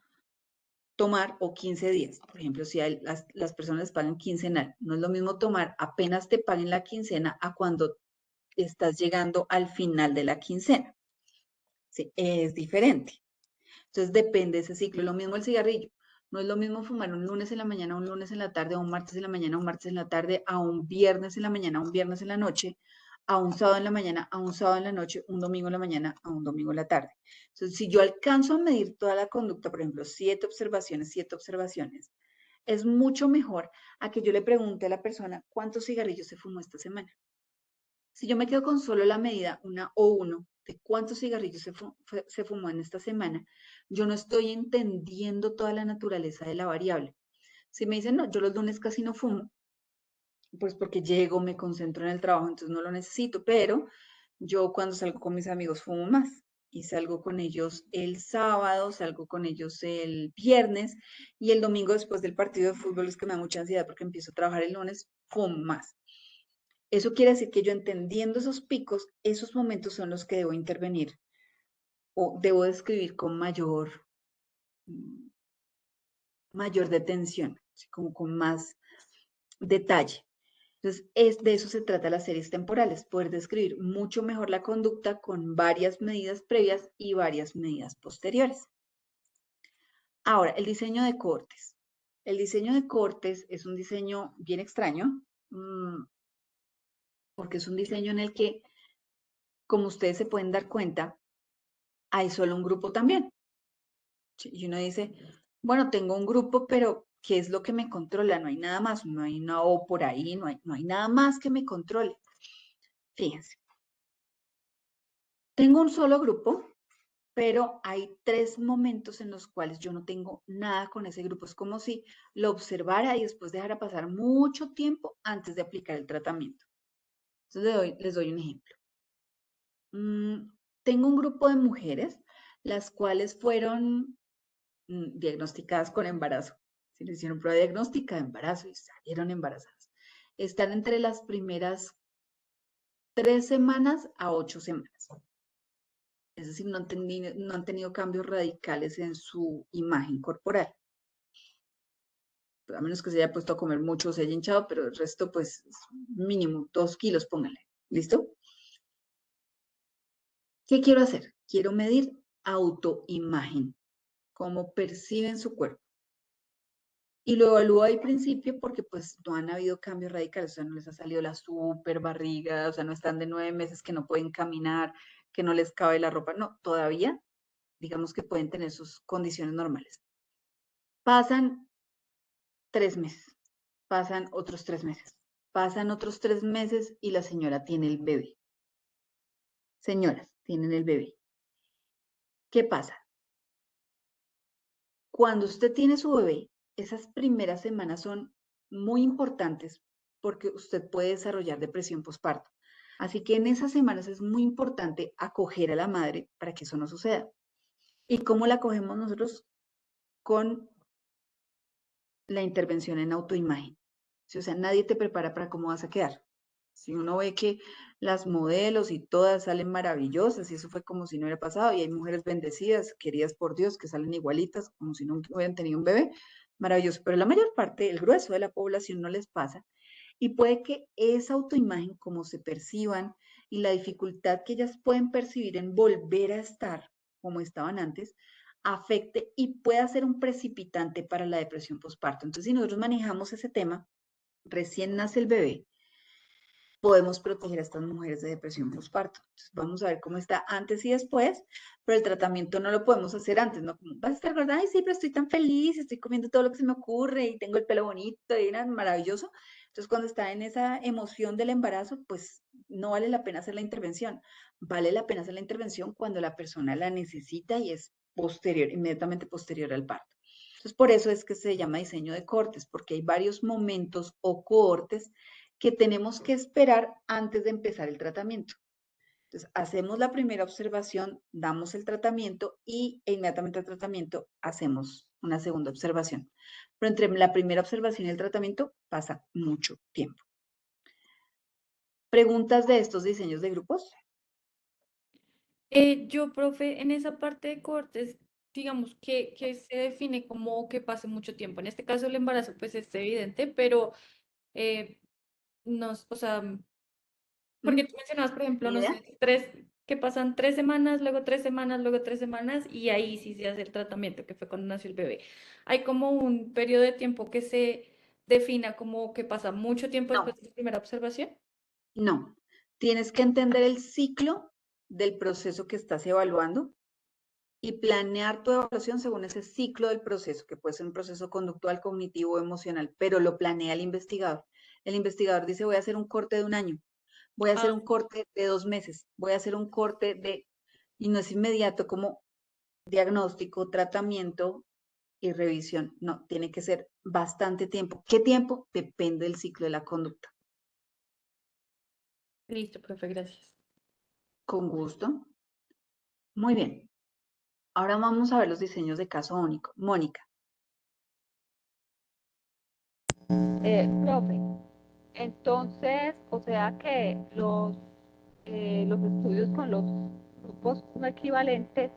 tomar o 15 días. Por ejemplo, si las personas pagan quincenal, no es lo mismo tomar apenas te paguen la quincena a cuando estás llegando al final de la quincena. Sí, es diferente. Entonces depende de ese ciclo. Lo mismo el cigarrillo. No es lo mismo fumar un lunes en la mañana, un lunes en la tarde, a un martes en la mañana, un martes en la tarde, a un viernes en la mañana, un viernes en la noche, a un sábado en la mañana, a un sábado en la noche, un domingo en la mañana, a un domingo en la tarde. Entonces, si yo alcanzo a medir toda la conducta, por ejemplo, 7 observaciones, es mucho mejor a que yo le pregunte a la persona cuántos cigarrillos se fumó esta semana. Si yo me quedo con solo la medida, una o uno, de cuántos cigarrillos se fumó en esta semana, yo no estoy entendiendo toda la naturaleza de la variable. Si me dicen, no, yo los lunes casi no fumo, pues porque llego, me concentro en el trabajo, entonces no lo necesito, pero yo cuando salgo con mis amigos fumo más y salgo con ellos el sábado, salgo con ellos el viernes y el domingo después del partido de fútbol es que me da mucha ansiedad porque empiezo a trabajar el lunes, fumo más. Eso quiere decir que yo entendiendo esos picos, esos momentos son los que debo intervenir o debo describir con mayor detención, como con más detalle. Entonces, de eso se trata las series temporales, poder describir mucho mejor la conducta con varias medidas previas y varias medidas posteriores. Ahora, el diseño de cohortes. El diseño de cohortes es un diseño bien extraño, porque es un diseño en el que, como ustedes se pueden dar cuenta, hay solo un grupo también. Y uno dice, bueno, tengo un grupo, pero ¿qué es lo que me controla? No hay nada más, no hay una O por ahí, no hay nada más que me controle. Fíjense, tengo un solo grupo, pero hay 3 momentos en los cuales yo no tengo nada con ese grupo. Es como si lo observara y después dejara pasar mucho tiempo antes de aplicar el tratamiento. Entonces les doy un ejemplo. Tengo un grupo de mujeres, las cuales fueron diagnosticadas con embarazo. Se les hicieron prueba diagnóstica de embarazo y salieron embarazadas. Están entre las primeras 3 semanas a 8 semanas. Es decir, no han tenido cambios radicales en su imagen corporal. A menos que se haya puesto a comer mucho o se haya hinchado, pero el resto, pues, mínimo 2 kilos, póngale. ¿Listo? ¿Qué quiero hacer? Quiero medir autoimagen, cómo perciben su cuerpo. Y lo evalúo al principio porque pues no han habido cambios radicales, o sea, no les ha salido la super barriga, o sea, no están de 9 meses que no pueden caminar, que no les cabe la ropa, no, todavía digamos que pueden tener sus condiciones normales. Pasan 3 meses, pasan otros 3 meses, pasan otros 3 meses y la señora tiene el bebé. Señoras, tienen el bebé. ¿Qué pasa? Cuando usted tiene su bebé, esas primeras semanas son muy importantes porque usted puede desarrollar depresión postparto. Así que en esas semanas es muy importante acoger a la madre para que eso no suceda. ¿Y cómo la acogemos nosotros? Con la intervención en autoimagen. O sea, nadie te prepara para cómo vas a quedar. Si uno ve que las modelos y todas salen maravillosas y eso fue como si no hubiera pasado y hay mujeres bendecidas, queridas por Dios, que salen igualitas como si no hubieran tenido un bebé, maravilloso. Pero la mayor parte, el grueso de la población no les pasa y puede que esa autoimagen, como se perciban y la dificultad que ellas pueden percibir en volver a estar como estaban antes, afecte y pueda ser un precipitante para la depresión postparto. Entonces, si nosotros manejamos ese tema, recién nace el bebé, podemos proteger a estas mujeres de depresión postparto. Entonces, vamos a ver cómo está antes y después, pero el tratamiento no lo podemos hacer antes, ¿no? Como, vas a estar gorda, ay, sí, pero estoy tan feliz, estoy comiendo todo lo que se me ocurre y tengo el pelo bonito y nada, maravilloso. Entonces, cuando está en esa emoción del embarazo, pues no vale la pena hacer la intervención. Vale la pena hacer la intervención cuando la persona la necesita y es posterior, inmediatamente posterior al parto. Entonces, por eso es que se llama diseño de cortes, porque hay varios momentos o cohortes que tenemos que esperar antes de empezar el tratamiento. Entonces, hacemos la primera observación, damos el tratamiento e inmediatamente al tratamiento hacemos una segunda observación. Pero entre la primera observación y el tratamiento pasa mucho tiempo. ¿Preguntas de estos diseños de grupos? Yo, profe, en esa parte de cortes, digamos que se define como que pase mucho tiempo. En este caso, el embarazo, pues es evidente, pero o sea, porque tú mencionabas, por ejemplo, ¿Ni no idea? sé, que pasan 3 semanas, luego 3 semanas, luego 3 semanas, y ahí sí se hace el tratamiento, que fue cuando nació el bebé. ¿Hay como un periodo de tiempo que se defina como que pasa mucho tiempo después No, de la primera observación? no. Tienes que entender el ciclo del proceso que estás evaluando y planear tu evaluación según ese ciclo del proceso, que puede ser un proceso conductual, cognitivo, emocional, pero lo planea el investigador. El investigador dice, voy a hacer un corte de 1 año, voy a hacer Ah, un corte de 2 meses, voy a hacer un corte de, y no es inmediato como diagnóstico, tratamiento y revisión. No, tiene que ser bastante tiempo. ¿Qué tiempo? Depende del ciclo de la conducta. listo, profe, gracias. Con gusto. Muy bien. Ahora vamos a ver los diseños de caso único. Mónica. Profe, entonces, o sea que los estudios con los grupos no equivalentes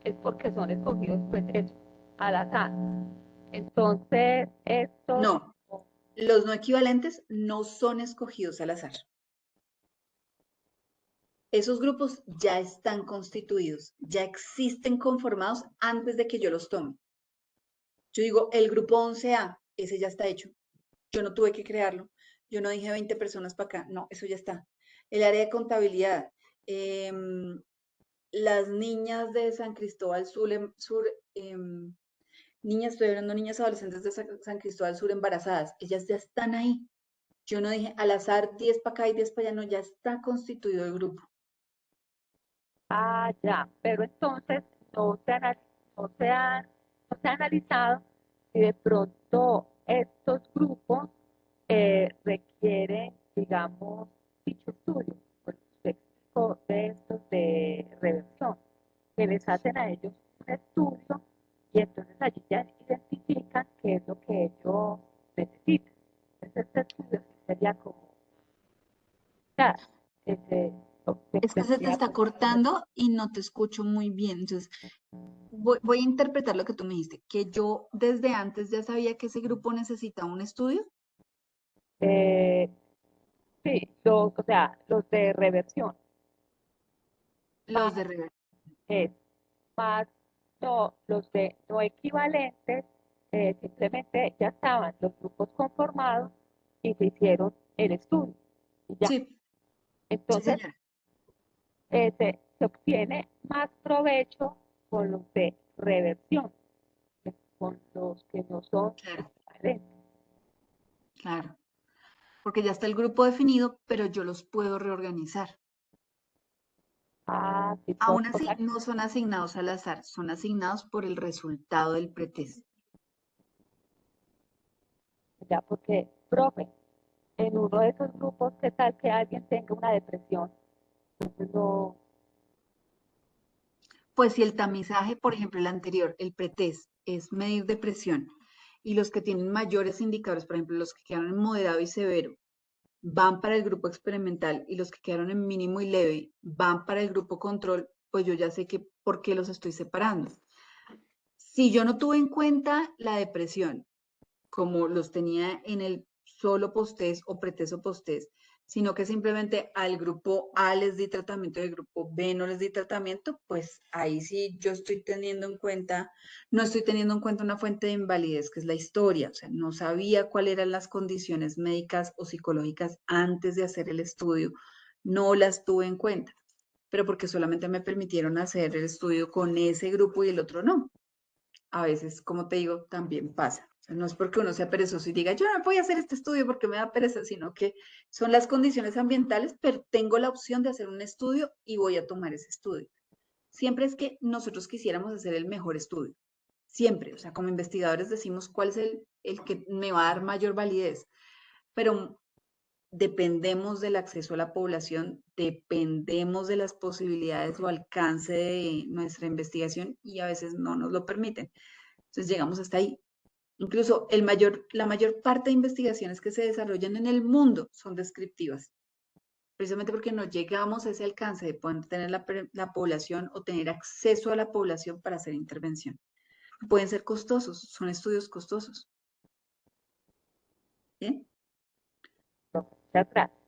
es porque son escogidos pues eso, al azar. Entonces, estos, No, los no equivalentes no son escogidos al azar. Esos grupos ya están constituidos, ya existen conformados antes de que yo los tome. Yo digo, el grupo 11A, ese ya está hecho. Yo no tuve que crearlo. Yo no dije 20 personas para acá. No, eso ya está. El área de contabilidad. Las niñas de San Cristóbal Sur, niñas, estoy hablando niñas adolescentes de San Cristóbal Sur embarazadas. Ellas ya están ahí. Yo no dije al azar 10 para acá y 10 para allá. No, ya está constituido el grupo. ya, pero entonces no se, ana- no se ha analizado si de pronto estos grupos requieren, digamos, dicho estudio, por texto de estos de reversión, que les hacen a ellos un estudio y entonces allí ya identifican qué es lo que ellos necesitan. Entonces este estudio sí sería como, claro, ese, Es que se te está cortando y no te escucho muy bien. Entonces, voy a interpretar lo que tú me dijiste, que yo desde antes ya sabía que ese grupo necesitaba un estudio. eh, sí, o sea, los de reversión, Los más de rever. es, más no, los de no equivalentes, simplemente ya estaban los grupos conformados y se hicieron el estudio. Y ya. Sí, sí, Entonces, señora. se obtiene más provecho con los de reversión que con los que no son Claro, equivalentes. claro. Porque ya está el grupo definido, pero yo los puedo reorganizar. Sí, Aún o así, sea, no son asignados al azar, son asignados por el resultado del pretest. ya porque, profe, en uno de esos grupos, ¿qué tal que alguien tenga una depresión? Entonces no, Pues si el tamizaje, por ejemplo, el anterior, el pretest, es medir depresión, y los que tienen mayores indicadores, por ejemplo, los que quedaron en moderado y severo, van para el grupo experimental y los que quedaron en mínimo y leve van para el grupo control, pues yo ya sé que por qué los estoy separando. Si yo no tuve en cuenta la depresión, como los tenía en el solo postés o pretest o postés, sino que simplemente al grupo A les di tratamiento y al grupo B no les di tratamiento, pues ahí sí yo estoy teniendo en cuenta, no estoy teniendo en cuenta una fuente de invalidez, que es la historia. O sea, no sabía cuáles eran las condiciones médicas o psicológicas antes de hacer el estudio, no las tuve en cuenta, pero porque solamente me permitieron hacer el estudio con ese grupo y el otro no. A veces, como te digo, también pasa. O sea, no es porque uno sea perezoso y diga, yo no voy a hacer este estudio porque me da pereza, sino que son las condiciones ambientales, pero tengo la opción de hacer un estudio y voy a tomar ese estudio. Siempre es que nosotros quisiéramos hacer el mejor estudio. Siempre. O sea, como investigadores decimos cuál es el que me va a dar mayor validez, pero dependemos del acceso a la población, dependemos de las posibilidades o alcance de nuestra investigación y a veces no nos lo permiten. Entonces llegamos hasta ahí. Incluso la mayor parte de investigaciones que se desarrollan en el mundo son descriptivas, precisamente porque no llegamos a ese alcance de poder tener la población o tener acceso a la población para hacer intervención. Pueden ser costosos, son estudios costosos. ¿Bien? Muchas gracias.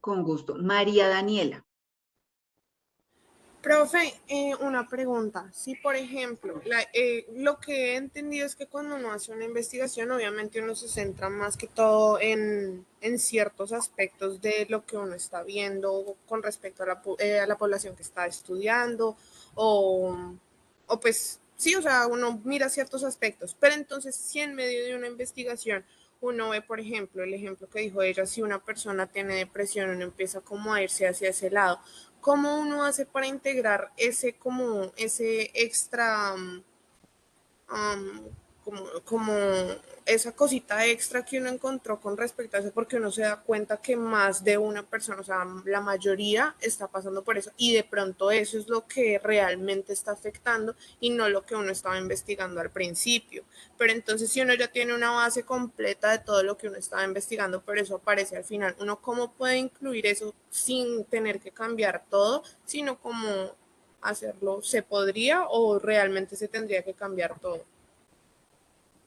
Con gusto. María Daniela. Profe, una pregunta. Si, por ejemplo, lo que he entendido es que cuando uno hace una investigación, obviamente uno se centra más que todo en ciertos aspectos de lo que uno está viendo con respecto a la población que está estudiando o, o pues sí, o sea, uno mira ciertos aspectos. Pero entonces, si en medio de una investigación uno ve, por ejemplo, el ejemplo que dijo ella, si una persona tiene depresión, uno empieza como a irse hacia ese lado. ¿Cómo uno hace para integrar ese como ese extra, como esa cosita extra que uno encontró con respecto a eso? Porque uno se da cuenta que más de una persona, o sea, la mayoría está pasando por eso y de pronto eso es lo que realmente está afectando y no lo que uno estaba investigando al principio. Pero entonces si uno ya tiene una base completa de todo lo que uno estaba investigando, pero eso aparece al final, ¿uno cómo puede incluir eso sin tener que cambiar todo, sino cómo hacerlo? ¿Se podría o realmente se tendría que cambiar todo?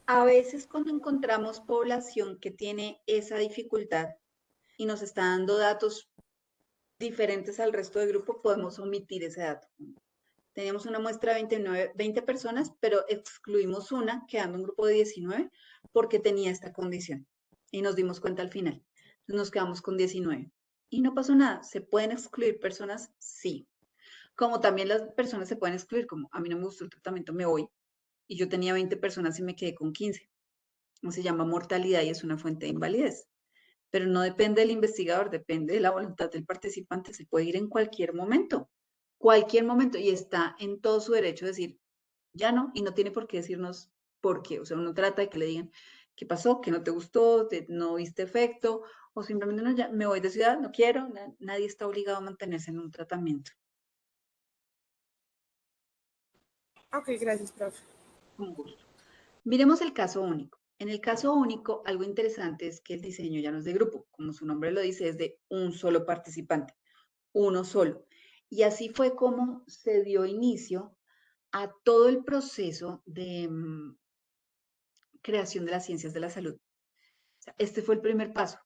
A veces cuando encontramos población que tiene esa dificultad y nos está dando datos diferentes al resto del grupo, podemos omitir ese dato. Teníamos una muestra de 20 personas, pero excluimos una, quedando un grupo de 19, porque tenía esta condición. Y nos dimos cuenta al final. Entonces nos quedamos con 19. Y no pasó nada. ¿Se pueden excluir personas? Sí. Como también las personas se pueden excluir, como a mí no me gustó el tratamiento, me voy. Y yo tenía 20 personas y me quedé con 15. Se llama mortalidad y es una fuente de invalidez. Pero no depende del investigador, depende de la voluntad del participante. Se puede ir en cualquier momento, y está en todo su derecho de decir, ya no, y no tiene por qué decirnos por qué. O sea, uno trata de que le digan qué pasó, que no te gustó, no viste efecto, o simplemente no, ya me voy de ciudad, no quiero. Nadie está obligado a mantenerse en un tratamiento. Ok, gracias, profe. Con gusto. Miremos el caso único. En el caso único, algo interesante es que el diseño ya no es de grupo, como su nombre lo dice, es de un solo participante, uno solo. Y así fue como se dio inicio a todo el proceso de creación de las ciencias de la salud. O sea, este fue el primer paso.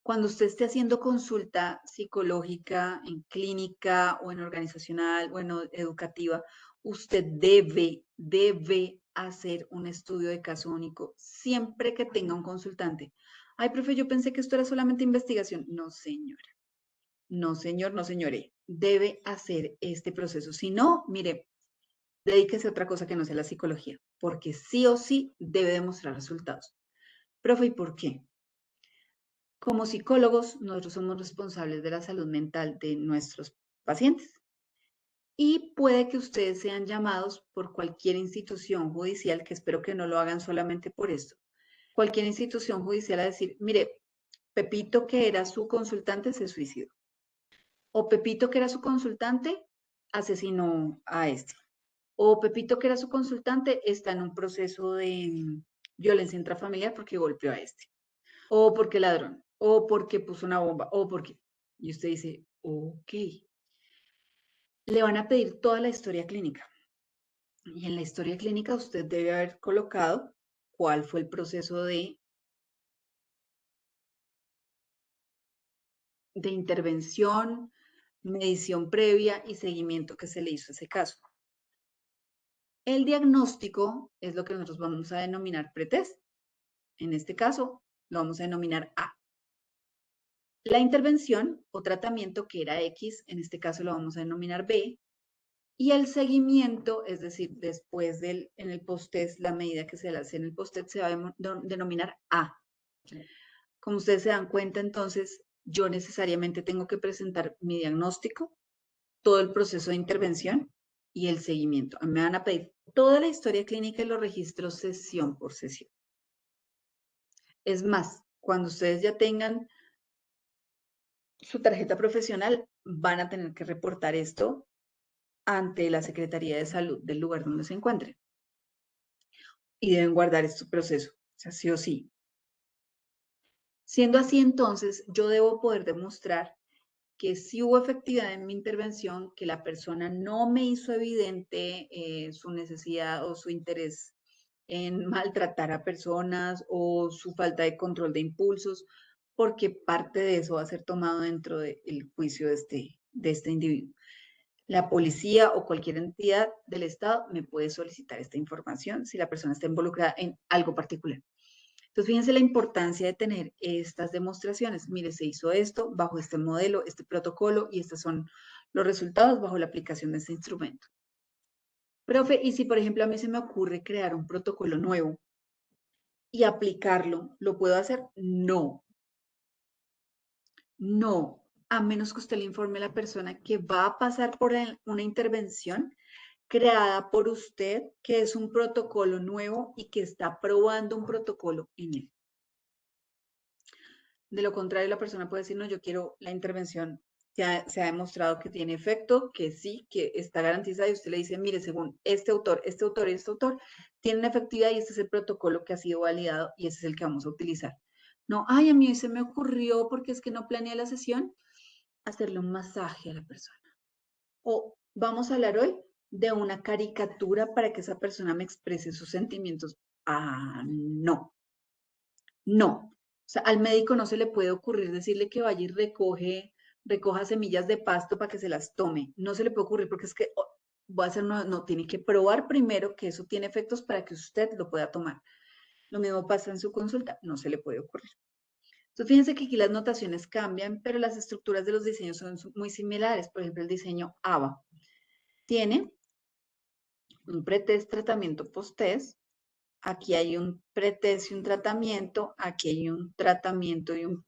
Cuando usted esté haciendo consulta psicológica en clínica o en organizacional o en educativa, usted debe hacer un estudio de caso único siempre que tenga un consultante. Ay, profe, yo pensé que esto era solamente investigación. No, señora. No, señor, no, señore. Debe hacer este proceso. Si no, mire, dedíquese a otra cosa que no sea la psicología, porque sí o sí debe demostrar resultados. Profe, ¿y por qué? Como psicólogos, nosotros somos responsables de la salud mental de nuestros pacientes y puede que ustedes sean llamados por cualquier institución judicial, que espero que no lo hagan solamente por esto, cualquier institución judicial a decir, mire, Pepito que era su consultante se suicidó, o Pepito que era su consultante asesinó a este, o Pepito que era su consultante está en un proceso de violencia intrafamiliar porque golpeó a este, o porque ladrón, o porque puso una bomba, o porque... Y usted dice, ok, le van a pedir toda la historia clínica. Y en la historia clínica usted debe haber colocado cuál fue el proceso de de intervención, medición previa y seguimiento que se le hizo a ese caso. El diagnóstico es lo que nosotros vamos a denominar pretest. En este caso, lo vamos a denominar A. La intervención o tratamiento, que era X, en este caso lo vamos a denominar B. Y el seguimiento, es decir, después en el post-test, la medida que se le hace en el post-test se va a denominar A. Como ustedes se dan cuenta, entonces, yo necesariamente tengo que presentar mi diagnóstico, todo el proceso de intervención y el seguimiento. Me van a pedir toda la historia clínica y los registros sesión por sesión. Es más, cuando ustedes ya tengan su tarjeta profesional, van a tener que reportar esto ante la Secretaría de Salud del lugar donde se encuentren. Y deben guardar este proceso, o sea, sí o sí. Siendo así, entonces, yo debo poder demostrar que sí hubo efectividad en mi intervención, que la persona no me hizo evidente su necesidad o su interés en maltratar a personas o su falta de control de impulsos, porque parte de eso va a ser tomado dentro del juicio de este individuo. La policía o cualquier entidad del Estado me puede solicitar esta información si la persona está involucrada en algo particular. Entonces, fíjense la importancia de tener estas demostraciones. Mire, se hizo esto bajo este modelo, este protocolo, y estos son los resultados bajo la aplicación de este instrumento. Profe, y si por ejemplo a mí se me ocurre crear un protocolo nuevo y aplicarlo, ¿lo puedo hacer? No. No, a menos que usted le informe a la persona que va a pasar por una intervención creada por usted, que es un protocolo nuevo y que está probando un protocolo en él. De lo contrario, la persona puede decir, no, yo quiero la intervención. Se ha demostrado que tiene efecto, que sí, que está garantizada, y usted le dice, mire, según este autor y este autor, tienen efectividad y este es el protocolo que ha sido validado y ese es el que vamos a utilizar. No, ay, a mí se me ocurrió porque es que no planeé la sesión, hacerle un masaje a la persona. O vamos a hablar hoy de una caricatura para que esa persona me exprese sus sentimientos. Ah, no. No. O sea, al médico no se le puede ocurrir decirle que vaya y recoja semillas de pasto para que se las tome. No se le puede ocurrir porque es que voy a hacer no, tiene que probar primero que eso tiene efectos para que usted lo pueda tomar. Lo mismo pasa en su consulta, no se le puede ocurrir. Entonces, fíjense que aquí las notaciones cambian, pero las estructuras de los diseños son muy similares. Por ejemplo, el diseño ABA tiene un pretest, tratamiento, post-test. Aquí hay un pretest y un tratamiento. Aquí hay un tratamiento y un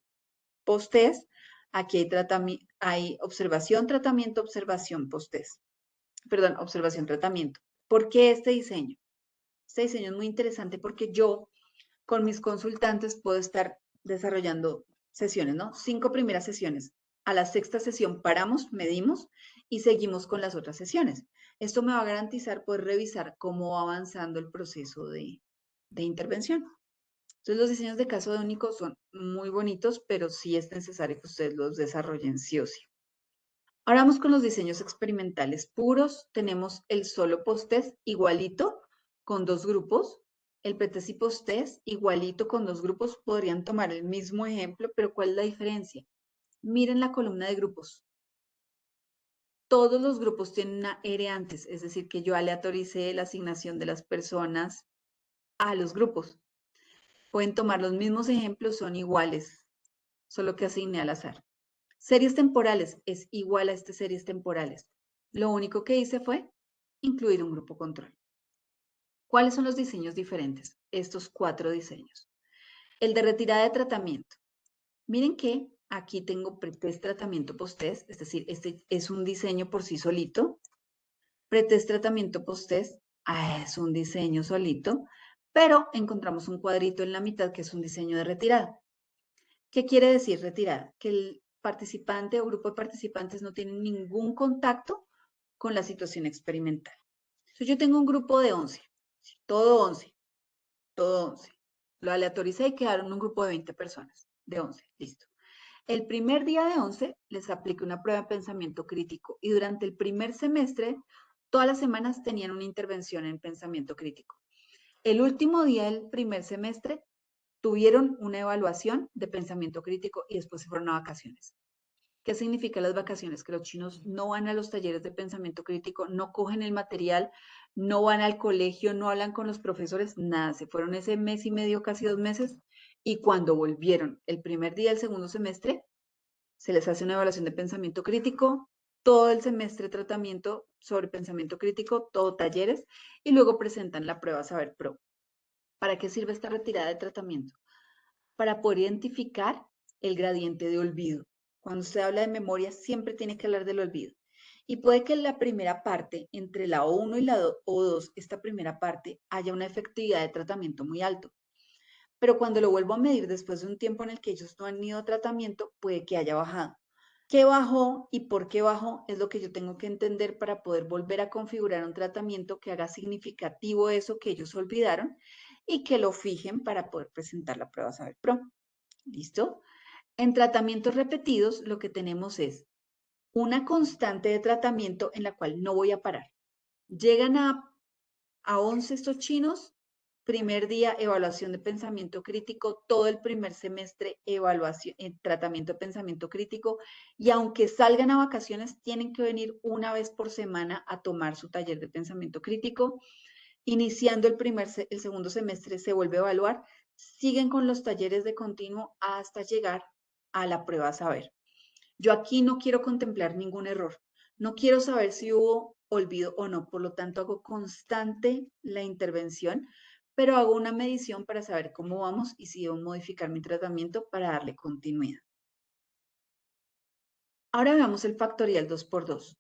post-test. Aquí hay observación, tratamiento, observación, post-test. Perdón, observación, tratamiento. ¿Por qué este diseño? Este diseño es muy interesante porque yo con mis consultantes puedo estar desarrollando sesiones, ¿no? 5 primeras sesiones. A la 6ª sesión paramos, medimos y seguimos con las otras sesiones. Esto me va a garantizar poder revisar cómo va avanzando el proceso de intervención. Entonces, los diseños de caso único son muy bonitos, pero sí es necesario que ustedes los desarrollen sí o sí. Ahora vamos con los diseños experimentales puros. Tenemos el solo post-test igualito con 2 grupos. El pretest y post-test igualito con 2 grupos. Podrían tomar el mismo ejemplo, pero ¿cuál es la diferencia? Miren la columna de grupos. Todos los grupos tienen una R antes, es decir, que yo aleatoricé la asignación de las personas a los grupos. Pueden tomar los mismos ejemplos, son iguales, solo que asigné al azar. Series temporales es igual a estas series temporales. Lo único que hice fue incluir un grupo control. ¿Cuáles son los diseños diferentes? Estos 4 diseños. El de retirada de tratamiento. Miren que aquí tengo pretest, tratamiento, post-test, es decir, este es un diseño por sí solito. Pretest, tratamiento, post-test, es un diseño solito, pero encontramos un cuadrito en la mitad que es un diseño de retirada. ¿Qué quiere decir retirada? Que el participante o grupo de participantes no tienen ningún contacto con la situación experimental. Entonces, yo tengo un grupo de 11, todo 11, todo 11. Lo aleatoricé y quedaron un grupo de 20 personas, de 11, listo. El primer día de 11 les apliqué una prueba de pensamiento crítico y durante el primer semestre, todas las semanas tenían una intervención en pensamiento crítico. El último día del primer semestre tuvieron una evaluación de pensamiento crítico y después se fueron a vacaciones. ¿Qué significa las vacaciones? Que los chinos no van a los talleres de pensamiento crítico, no cogen el material, no van al colegio, no hablan con los profesores, nada. Se fueron ese mes y medio, casi 2 meses, y cuando volvieron el primer día del segundo semestre, se les hace una evaluación de pensamiento crítico, todo el semestre tratamiento sobre pensamiento crítico, todo talleres, y luego presentan la prueba Saber Pro. ¿Para qué sirve esta retirada de tratamiento? Para poder identificar el gradiente de olvido. Cuando usted habla de memoria, siempre tiene que hablar del olvido. Y puede que en la primera parte, entre la O1 y la O2, esta primera parte, haya una efectividad de tratamiento muy alto. Pero cuando lo vuelvo a medir después de un tiempo en el que ellos no han ido a tratamiento, puede que haya bajado. ¿Qué bajó y por qué bajó? Es lo que yo tengo que entender para poder volver a configurar un tratamiento que haga significativo eso que ellos olvidaron y que lo fijen para poder presentar la prueba Saber Pro. ¿Listo? En tratamientos repetidos, lo que tenemos es una constante de tratamiento en la cual no voy a parar. Llegan a 11 estos chinos, primer día evaluación de pensamiento crítico, todo el primer semestre evaluación, tratamiento de pensamiento crítico, y aunque salgan a vacaciones, tienen que venir una vez por semana a tomar su taller de pensamiento crítico. Iniciando el segundo semestre se vuelve a evaluar, siguen con los talleres de continuo hasta llegar a la prueba Saber. Yo aquí no quiero contemplar ningún error, no quiero saber si hubo olvido o no, por lo tanto hago constante la intervención, pero hago una medición para saber cómo vamos y si debo modificar mi tratamiento para darle continuidad. Ahora veamos el factorial 2×2.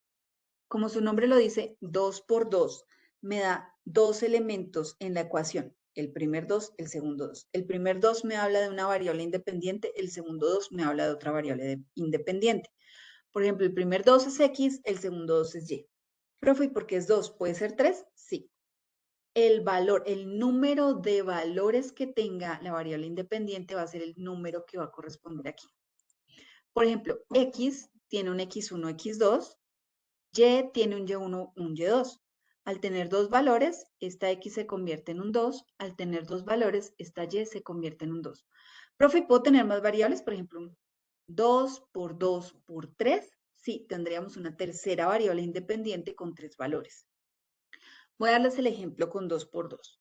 Como su nombre lo dice, 2×2 me da 2 elementos en la ecuación. El primer 2, el segundo 2. El primer 2 me habla de una variable independiente, el segundo 2 me habla de otra variable independiente. Por ejemplo, el primer 2 es X, el segundo 2 es Y. Profe, ¿y por qué es 2? ¿Puede ser 3? Sí. El valor, el número de valores que tenga la variable independiente va a ser el número que va a corresponder aquí. Por ejemplo, X tiene un X1, X2, Y tiene un Y1, un Y2. Al tener 2 valores, esta X se convierte en un 2. Al tener 2 valores, esta Y se convierte en un 2. Profe, ¿puedo tener más variables? Por ejemplo, 2×2×3. Sí, tendríamos una tercera variable independiente con 3 valores. Voy a darles el ejemplo con 2×2.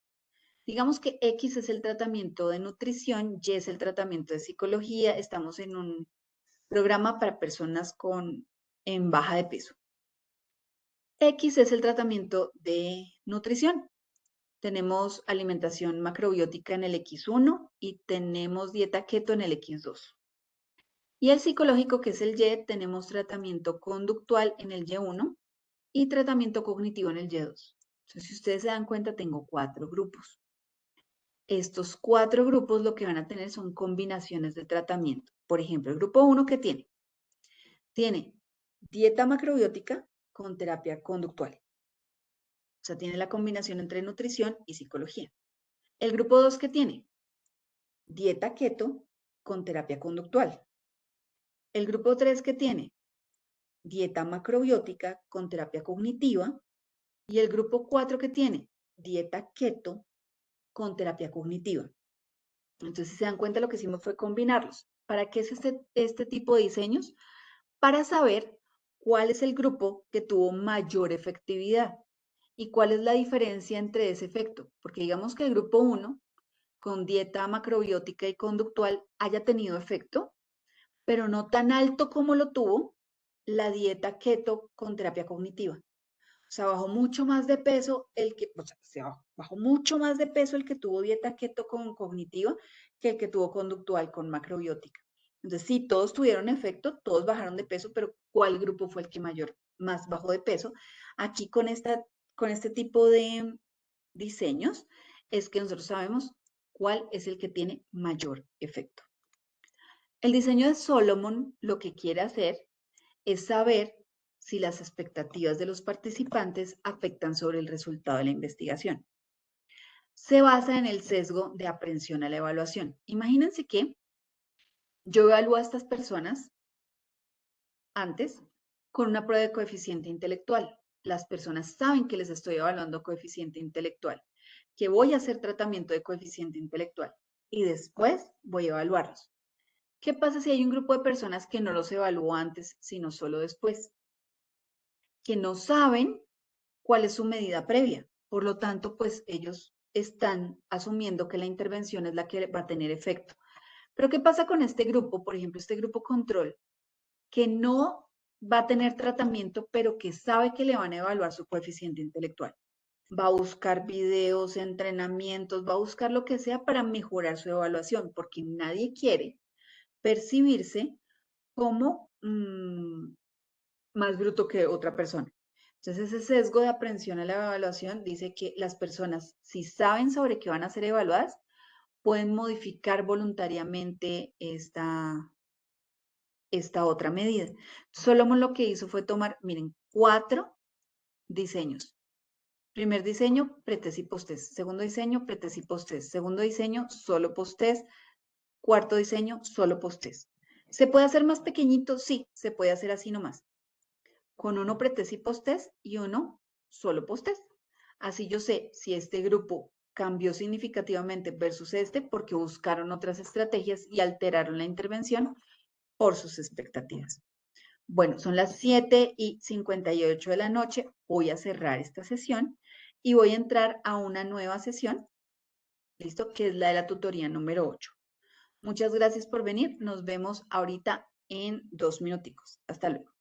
Digamos que X es el tratamiento de nutrición, Y es el tratamiento de psicología. Estamos en un programa para personas en baja de peso. X es el tratamiento de nutrición. Tenemos alimentación macrobiótica en el X1 y tenemos dieta keto en el X2. Y el psicológico, que es el Y, tenemos tratamiento conductual en el Y1 y tratamiento cognitivo en el Y2. Entonces, si ustedes se dan cuenta, tengo 4 grupos. Estos 4 grupos lo que van a tener son combinaciones de tratamiento. Por ejemplo, el grupo 1, ¿qué tiene? Tiene dieta macrobiótica con terapia conductual. O sea, tiene la combinación entre nutrición y psicología. El grupo 2, ¿qué tiene? Dieta keto con terapia conductual. El grupo 3, ¿qué tiene? Dieta macrobiótica con terapia cognitiva. Y el grupo 4, ¿qué tiene? Dieta keto con terapia cognitiva. Entonces, si se dan cuenta, lo que hicimos fue combinarlos. ¿Para qué es este tipo de diseños? Para saber cuál es el grupo que tuvo mayor efectividad y cuál es la diferencia entre ese efecto. Porque digamos que el grupo 1, con dieta macrobiótica y conductual, haya tenido efecto, pero no tan alto como lo tuvo la dieta keto con terapia cognitiva. O sea, bajó mucho más de peso bajó mucho más de peso el que tuvo dieta keto con cognitiva que el que tuvo conductual con macrobiótica. Entonces, sí, todos tuvieron efecto, todos bajaron de peso, pero ¿cuál grupo fue el que más bajó de peso? Aquí con este tipo de diseños es que nosotros sabemos cuál es el que tiene mayor efecto. El diseño de Solomon lo que quiere hacer es saber si las expectativas de los participantes afectan sobre el resultado de la investigación. Se basa en el sesgo de aprehensión a la evaluación. Imagínense que yo evalúo a estas personas antes con una prueba de coeficiente intelectual. Las personas saben que les estoy evaluando coeficiente intelectual, que voy a hacer tratamiento de coeficiente intelectual y después voy a evaluarlos. ¿Qué pasa si hay un grupo de personas que no los evaluó antes, sino solo después? Que no saben cuál es su medida previa. Por lo tanto, pues ellos están asumiendo que la intervención es la que va a tener efecto. Pero ¿qué pasa con este grupo? Por ejemplo, este grupo control, que no va a tener tratamiento, pero que sabe que le van a evaluar su coeficiente intelectual. Va a buscar videos, entrenamientos, va a buscar lo que sea para mejorar su evaluación, porque nadie quiere percibirse como más bruto que otra persona. Entonces, ese sesgo de aprehensión a la evaluación dice que las personas, si saben sobre qué van a ser evaluadas, pueden modificar voluntariamente esta otra medida. Solomon lo que hizo fue tomar, miren, 4 diseños. Primer diseño, pretest y posttest. Segundo diseño, pretest y posttest. Segundo diseño, solo posttest. Cuarto diseño, solo posttest. ¿Se puede hacer más pequeñito? Sí, se puede hacer así nomás. Con uno pretest y posttest y uno solo posttest. Así yo sé si este grupo cambió significativamente versus este porque buscaron otras estrategias y alteraron la intervención por sus expectativas. Bueno, son las 7:58 de la noche. Voy a cerrar esta sesión y voy a entrar a una nueva sesión, ¿listo? Que es la de la tutoría número 8. Muchas gracias por venir. Nos vemos ahorita en 2 minuticos. Hasta luego.